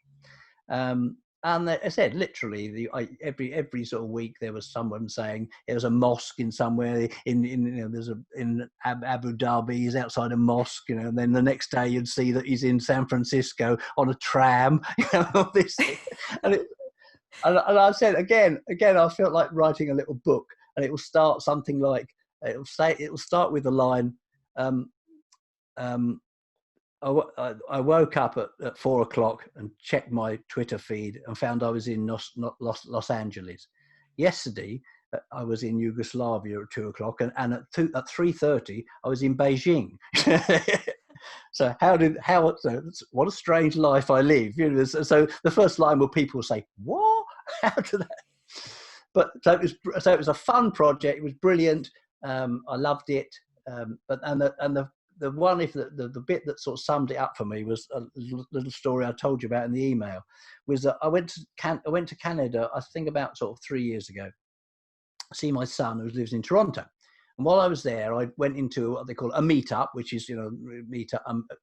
And I said, literally, every sort of week there was someone saying there was a mosque in somewhere in Abu Dhabi, he's outside a mosque, and then the next day you'd see that he's in San Francisco on a tram, all this thing. And I said again, I felt like writing a little book, and it will start something like it will start with the line. I woke up at 4 o'clock and checked my Twitter feed and found I was in Los Angeles. Yesterday, I was in Yugoslavia at 2 o'clock, and at 3:30, I was in Beijing. So what a strange life I live. So the first line will people say, "What? How did that?" But so it was a fun project. It was brilliant. I loved it. But the one, the bit that sort of summed it up for me was a little story I told you about in the email, was that I went to Canada, I think about sort of 3 years ago, see my son who lives in Toronto. And while I was there, I went into what they call a meetup, which is, a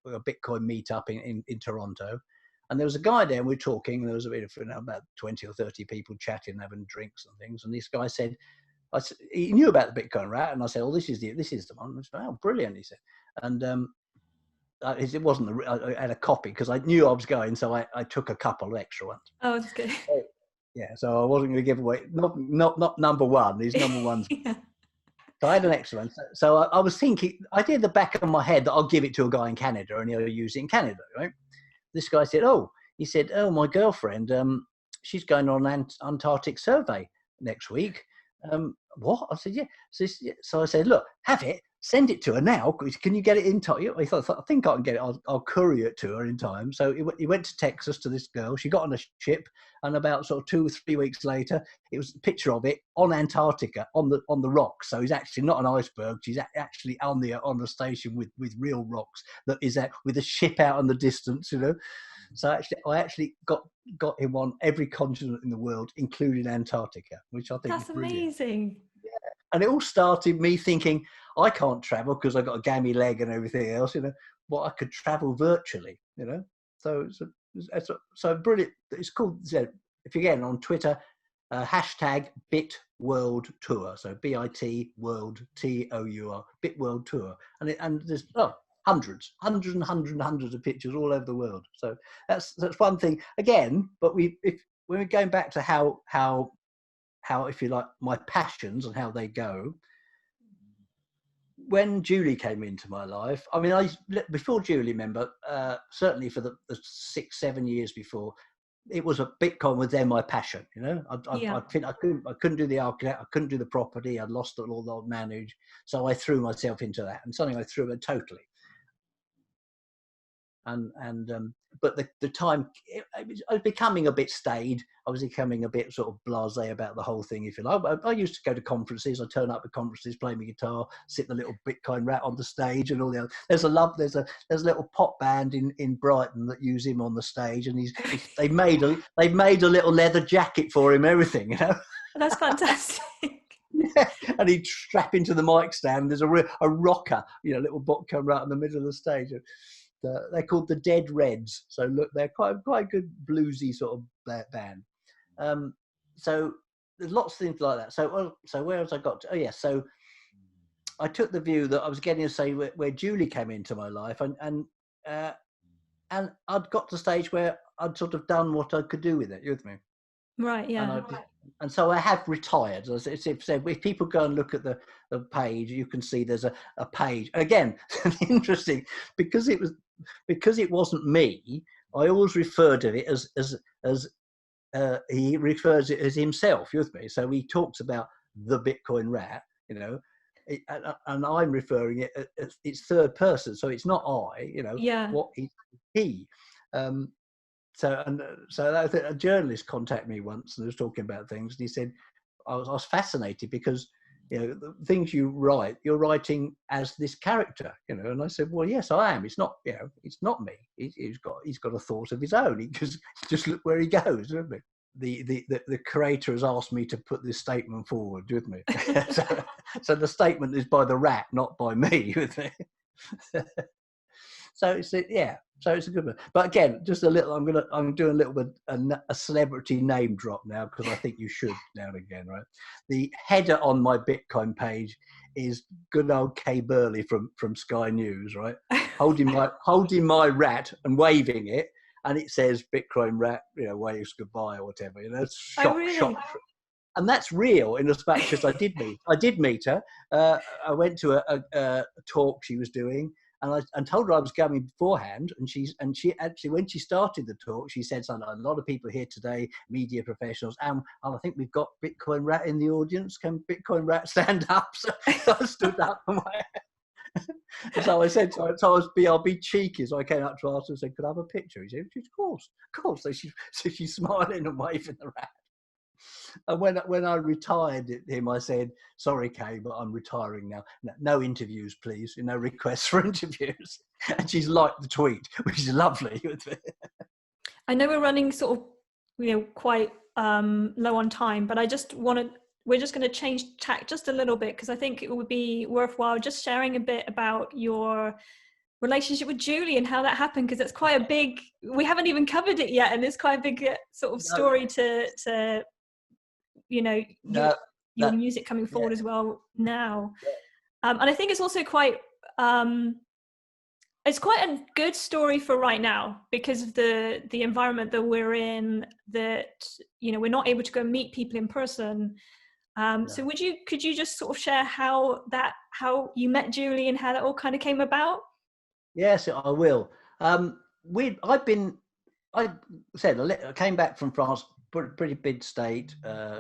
Bitcoin meetup in Toronto. And there was a guy there, and we were talking, and there was about 20 or 30 people chatting, having drinks and things. And this guy said, he knew about the Bitcoin rat, and I said, "Oh, this is the one." I said, "Oh, brilliant," he said. And it wasn't I had a copy because I knew I was going, so I took a couple of extra ones. Oh, that's good. So I wasn't going to give away not number one. These number ones. Yeah. So I had an extra one. So I was thinking, I did the back of my head that I'll give it to a guy in Canada and he'll use it in Canada, right? This guy said, "Oh," he said, "Oh, my girlfriend, she's going on an Antarctic survey next week." What? I said, "Yeah." So I said, "Look, have it. Send it to her now. Can you get it in time?" I thought, "I think I can get it. I'll courier it to her in time." So he went to Texas to this girl. She got on a ship, and about sort of 2 or 3 weeks later, it was a picture of it on Antarctica on the rocks. So he's actually not an iceberg. She's actually on the station with real rocks that is with a ship out in the distance. So I actually got him on every continent in the world, including Antarctica, which I think That's is brilliant. amazing. And it all started me thinking, I can't travel because I've got a gammy leg and everything else, but I could travel virtually, So so brilliant. It's called, if you're getting on Twitter, hashtag Bitworld Tour. So BIT World TOUR, Bitworld Tour. And there's hundreds of pictures all over the world. So that's one thing again. But when we're going back to how, if you like, my passions and how they go. When Julie came into my life, I mean, before Julie, remember, certainly for the 6-7 years before, it was a Bitcoin was then my passion. I couldn't do the architect, I couldn't do the property, I'd lost it all, I'd managed, so I threw myself into that, and something I threw it totally. But the time, I was becoming a bit staid. I was becoming a bit sort of blasé about the whole thing, if you like. I used to go to conferences. I turn up at conferences, play my guitar, sit the little Bitcoin rat on the stage, and all the other. There's a little pop band in Brighton that use him on the stage, and they've made a little leather jacket for him, everything, That's fantastic. Yeah. And he'd strap into the mic stand. There's a rocker, little bot come right in the middle of the stage. They're called the Dead Reds. So look, they're quite a good bluesy sort of band. So there's lots of things like that. So where else I got to? Oh yeah. So I took the view that I was getting to say where Julie came into my life, and I'd got to the stage where I'd sort of done what I could do with it. You with me? Right. Yeah. And so I have retired. As if said, if people go and look at the page, you can see there's a page. Again, interesting, because it wasn't me. I always referred to it as he refers it as himself. You with me? So he talks about the Bitcoin rat, and I'm referring it as it's third person. So it's not I. Yeah. What he. So a journalist contacted me once and was talking about things, and he said, I was fascinated because, the things you write, you're writing as this character, and I said, well, yes, I am. It's not, it's not me. He's got a thought of his own. He just look where he goes, isn't he? the curator has asked me to put this statement forward with me. So the statement is by the rat, not by me, with me. So it's so it's a good one. But again, just a little. I'm doing a little bit a celebrity name drop now, because I think you should now and again, right? The header on my Bitcoin page is good old Kay Burley from Sky News, right? holding my rat and waving it, and it says Bitcoin rat, waves goodbye or whatever. Shock. And that's real in as much as I did meet her. I went to a talk she was doing, and told her I was coming beforehand. And she actually, when she started the talk, she said something like, a lot of people here today, media professionals, and I think we've got Bitcoin Rat in the audience. Can Bitcoin Rat stand up? So I stood up. So I said, I'll be cheeky. So I came up to her and said, could I have a picture? He said, of course. So she's smiling and waving the rat. And when I retired him, I said, sorry, Kay, but I'm retiring now. No interviews, please. No requests for interviews. And she's liked the tweet, which is lovely. I know we're running sort of, quite low on time, but we're just going to change tack just a little bit, because I think it would be worthwhile just sharing a bit about your relationship with Julie and how that happened, because it's quite a big, we haven't even covered it yet, and it's quite a big sort of story to your music coming forward as well now. And I think it's also quite it's quite a good story for right now, because of the environment that we're in, that we're not able to go meet people in person. So could you just sort of share how you met Julie and how that all kind of came about? Yes, I will. I came back from France, pretty big state,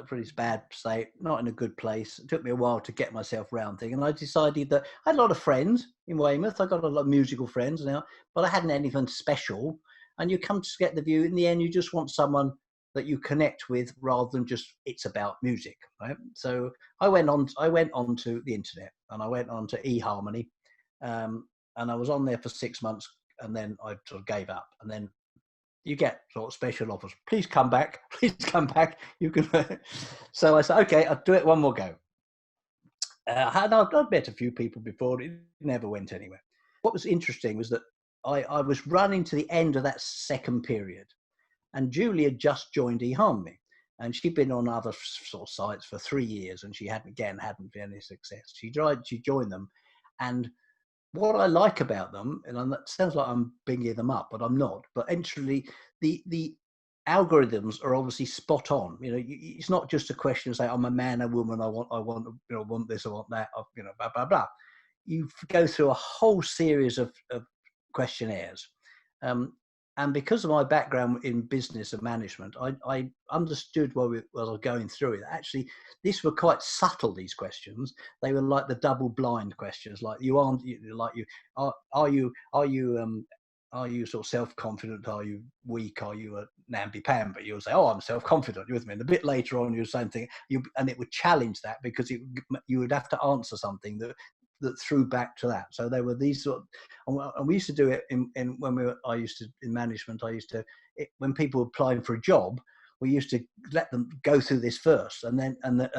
pretty bad state, not in a good place. It took me a while to get myself round things, and I decided that I had a lot of friends in Weymouth. I got a lot of musical friends now, but I hadn't anything special. And you come to get the view, in the end, you just want someone that you connect with, rather than just it's about music, right? So I went on to the internet, and I went on to eHarmony, and I was on there for 6 months, and then I sort of gave up. And then you get sort of special offers. Please come back. You can. So I said, okay, I'll do it one more go. I'd met a few people before. It never went anywhere. What was interesting was that I was running to the end of that second period, and Julie had just joined eHarmony, and she'd been on other sort of sites for 3 years, and she hadn't been any success. She joined them, and what I like about them, and that sounds like I'm bigging them up, but I'm not. But actually, the algorithms are obviously spot on. It's not just a question of say, I'm a man, a woman, I want want this, I want that, blah blah blah. You go through a whole series of questionnaires, and because of my background in business and management, I understood while I was going through it. Actually, these were quite subtle. These questions, they were like the double-blind questions. Like are you sort of self-confident? Are you weak? Are you a namby-pamby? You'll say, oh, I'm self-confident. You're with me. And a bit later on, you're saying thing, and it would challenge that, because you would have to answer something that threw back to that. So there were these sort of, and we used to do it in management. When people were applying for a job, we used to let them go through this first, and then the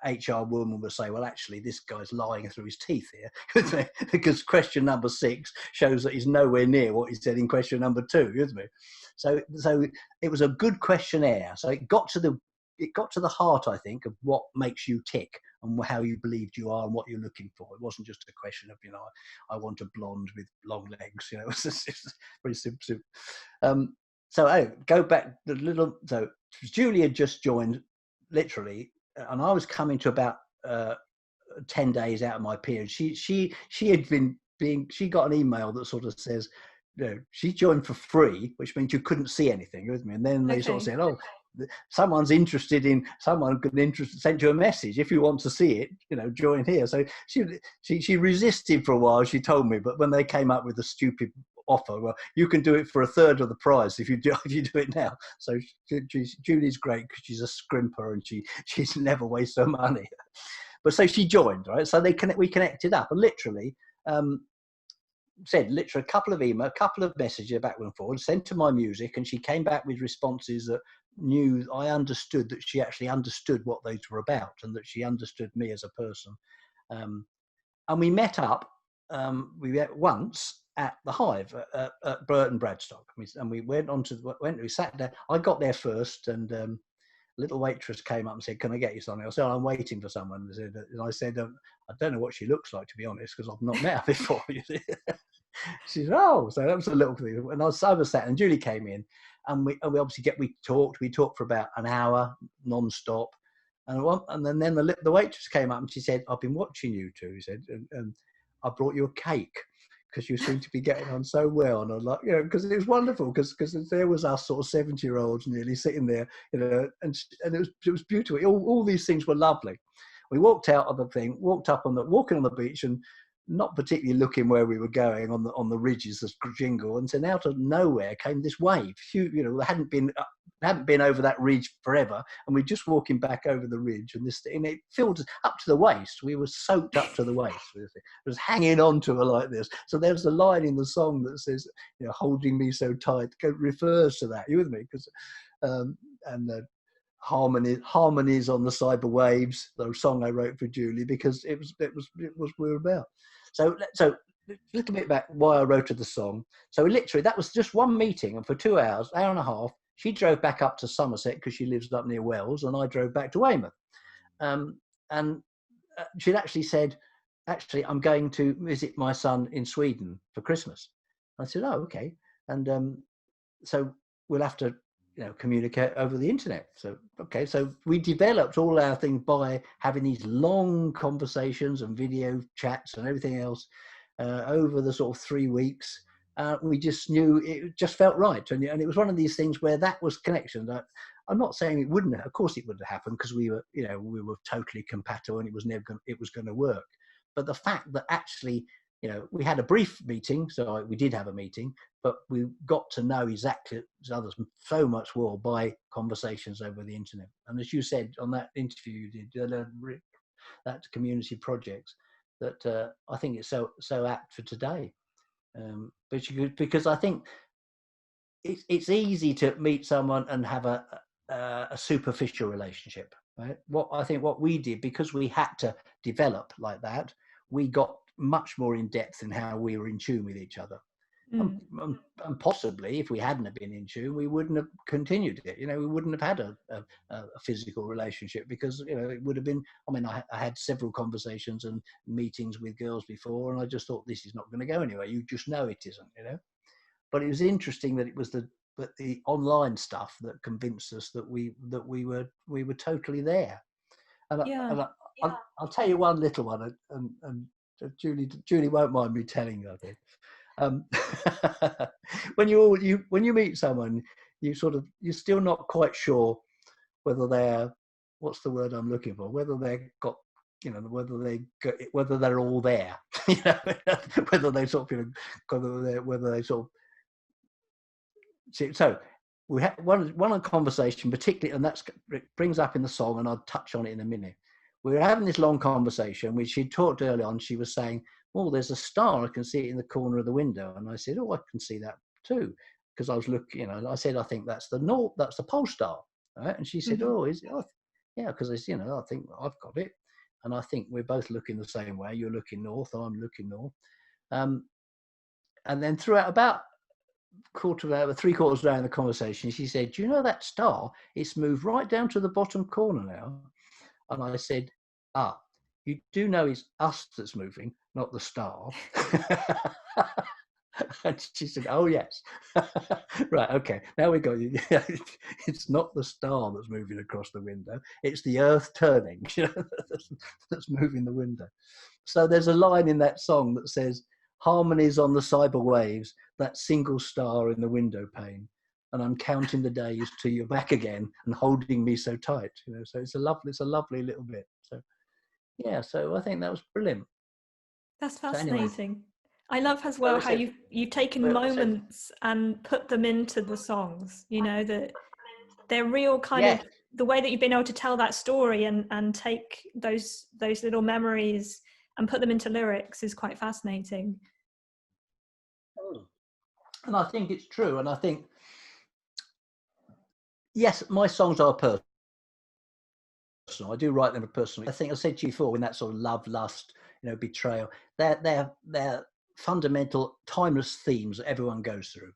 HR woman would say, well, actually, this guy's lying through his teeth here, because question number 6 shows that he's nowhere near what he said in question number 2, isn't it? So it was a good questionnaire. So it got to the heart, I think, of what makes you tick and how you believed you are and what you're looking for. It wasn't just a question of, I want a blonde with long legs. It was just very simple. So go back the little. So Julie had just joined, literally, and I was coming to about 10 days out of my period. She had been she got an email that sort of says, she joined for free, which means you couldn't see anything with me. And then they sort of said, oh, someone sent you a message. If you want to see it, join here. So she resisted for a while, she told me, but when they came up with a stupid offer, well, you can do it for a third of the price if you do it now. So Julie's great, because she's a scrimper and she's never wastes her money. But so she joined, right? So we connected up, and literally, said literally a couple of messages backward and forward, sent to my music, and she came back with responses that knew I understood that she actually understood what those were about, and that she understood me as a person. And we met up. We met once at the Hive at Burton Bradstock, and we we sat there. I got there first, and a little waitress came up and said, "Can I get you something?" I said, "I'm waiting for someone." And I said, "I don't know what she looks like, to be honest, because I've not met her before." She said, "Oh," so that was a little thing. And I was sat, and Julie came in, and we obviously we talked for about an hour non-stop. And then the waitress came up and she said, "I've been watching you two," he said, and I brought you a cake because you seem to be getting on so well. And I was like, because it was wonderful, because there was us sort of 70-year-olds nearly sitting there, and it was beautiful. All these things were lovely. We walked out of the thing, walking on the beach, and not particularly looking where we were going on the ridges, this jingle, and then out of nowhere came this wave. Hadn't been over that ridge forever, and we're just walking back over the ridge, and it filled us up to the waist. We were soaked up to the waist. It was hanging on to her like this. So there's a line in the song that says, "Holding me so tight," refers to that. You with me? Because harmonies on the cyber waves, the song I wrote for Julie, because it was we were about. So a little bit back why I wrote her the song. So literally that was just one meeting, and for 2 hours, hour and a half, she drove back up to Somerset because she lives up near Wells, and I drove back to Weymouth. And she'd actually said, "I'm going to visit my son in Sweden for Christmas." I said, "Oh, okay." And so we'll have to communicate over the internet. So okay, so we developed all our things by having these long conversations and video chats and everything else over the sort of 3 weeks. We just knew it just felt right, and it was one of these things where that was connection. I'm not saying it wouldn't. Of course, it wouldn't happen, because we were totally compatible, and it was going to work. But the fact that actually, we had a brief meeting, so we did have a meeting, but we got to know exactly others so much more by conversations over the internet. And as you said on that interview you did, that community projects, that I think it's so apt for today. Because I think it's easy to meet someone and have a superficial relationship, right? What we did, because we had to develop like that, we got much more in depth in how we were in tune with each other. And possibly, if we hadn't have been in tune, we wouldn't have continued it. We wouldn't have had a physical relationship, because it would have been. I mean, I had several conversations and meetings with girls before, and I just thought, this is not going to go anywhere. You just know it isn't. But it was interesting that it was the online stuff that convinced us that we were totally there. And I'll tell you one little one, and Julie won't mind me telling you, I think. When you meet someone, you're still not quite sure whether they're, what's the word I'm looking for, whether they've got, whether they're all there, whether they sort of, so we had one conversation particularly, and it brings up in the song, and I'll touch on it in a minute. We were having this long conversation, which she talked early on. She was saying, "Oh, there's a star. I can see it in the corner of the window." And I said, "Oh, I can see that too," because I was looking. I said, "I think that's the pole star." Right? And she said, "Oh, is it?" Oh, yeah, because I think I've got it, and I think we're both looking the same way. You're looking north, I'm looking north. And then throughout about 3/4 down the conversation, she said, "Do you know that star? It's moved right down to the bottom corner now." And I said, "You do know it's us that's moving, not the star." And she said, "Oh, yes." Right, okay, now we got you. It's not the star that's moving across the window, it's the earth turning, that's moving the window. So there's a line in that song that says, "Harmonies on the cyber waves, that single star in the window pane. And I'm counting the days till you're back again and holding me so tight." So it's a lovely little bit. So yeah, so I think that was brilliant. That's fascinating. So anyway, I love as well how you've taken moments and put them into the songs. That they're real kind of the way that you've been able to tell that story and take those little memories and put them into lyrics is quite fascinating. And I think it's true. And I think, yes, my songs are personal. I do write them personally. I think I said to you before, when that sort of love, lust, betrayal, they're fundamental, timeless themes that everyone goes through.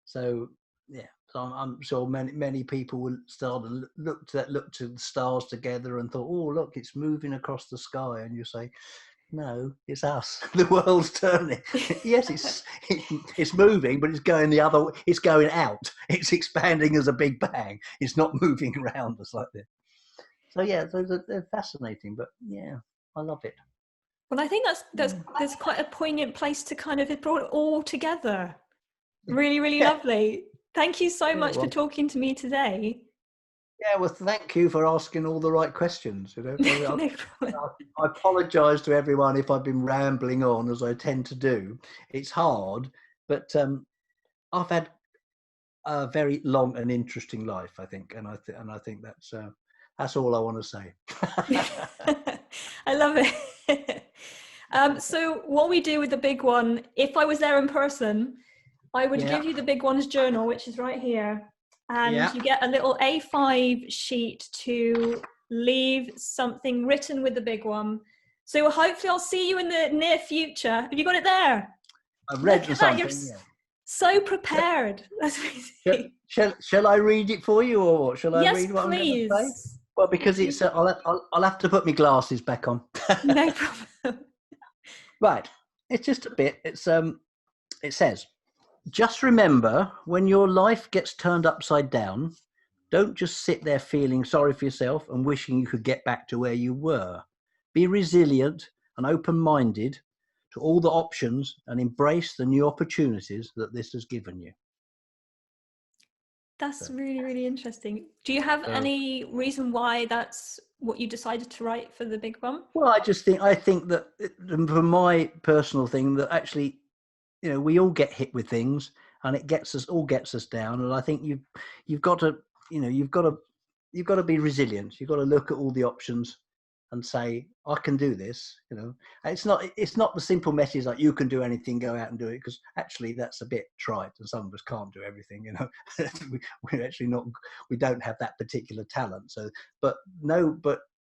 So yeah, so I'm sure many people will start to look to the stars together and thought, oh look, it's moving across the sky, and you say, no, it's us. The world's turning. Yes, it's moving, but it's going the other way. It's going out. It's expanding as a big bang. It's not moving around us like this. So yeah, they're fascinating, but yeah, I love it. Well, I think there's quite a poignant place to kind of, it brought it all together. Really, really lovely. Thank you so much for talking to me today. Yeah, well, thank you for asking all the right questions. No I apologise to everyone if I've been rambling on, as I tend to do. It's hard, but I've had a very long and interesting life, I think, and I think that's all I want to say. I love it. So what we do with the big one, if I was there in person, I would give you the big one's journal, which is right here. And you get a little A5 sheet to leave something written with the big one. So hopefully I'll see you in the near future. Have you got it there? I've read something. You're so prepared. Shall I read it for you, or what? Shall I read what please. I'm going to say? Well, because it's I'll have to put my glasses back on. No problem. Right. It's just a bit. It says, just remember, when your life gets turned upside down, don't just sit there feeling sorry for yourself and wishing you could get back to where you were. Be resilient and open-minded to all the options and embrace the new opportunities that this has given you. That's really, really interesting. Do you have any reason why that's what you decided to write for the big one? Well, I think that for my personal thing, that actually, we all get hit with things, and it gets us down. And I think you've got to be resilient. You've got to look at all the options and say, I can do this. It's not the simple message like you can do anything, go out and do it, because actually that's a bit trite, and some of us can't do everything. We're actually not. We don't have that particular talent. So, but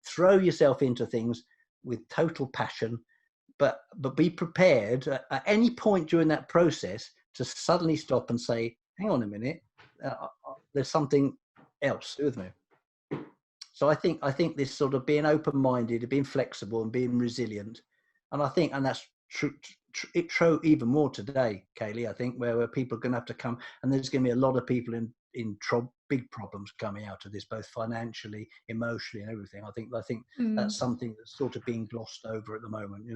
throw yourself into things with total passion. But be prepared at any point during that process to suddenly stop and say, hang on a minute, there's something else with me. So I think this sort of being open-minded, being flexible and being resilient, and that's true. It's true even more today, Kaylee, I think, where people are going to have to come, and there's going to be a lot of people in big problems coming out of this, both financially, emotionally, and everything. I think that's something that's sort of being glossed over at the moment.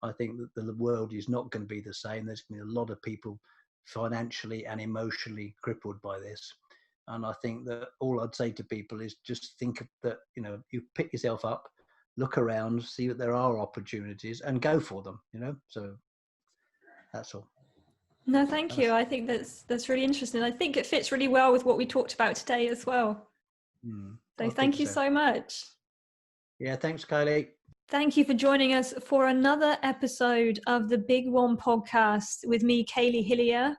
I think that the world is not going to be the same. There's going to be a lot of people financially and emotionally crippled by this. And I think that all I'd say to people is just think of that, you pick yourself up, look around, see that there are opportunities and go for them, so that's all. No, thank you. I think that's really interesting. I think it fits really well with what we talked about today as well. So thank you so much. Yeah, thanks, Kylie. Thank you for joining us for another episode of the Big One podcast with me, Kaylee Hillier.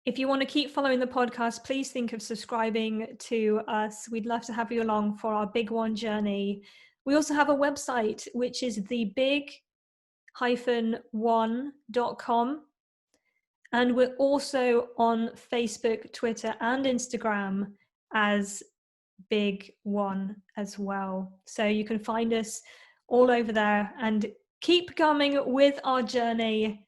If you want to keep following the podcast, please think of subscribing to us. We'd love to have you along for our Big One journey. We also have a website, which is thebig-one.com. And we're also on Facebook, Twitter, and Instagram as Big One as well. So you can find us all over there, and keep coming with our journey.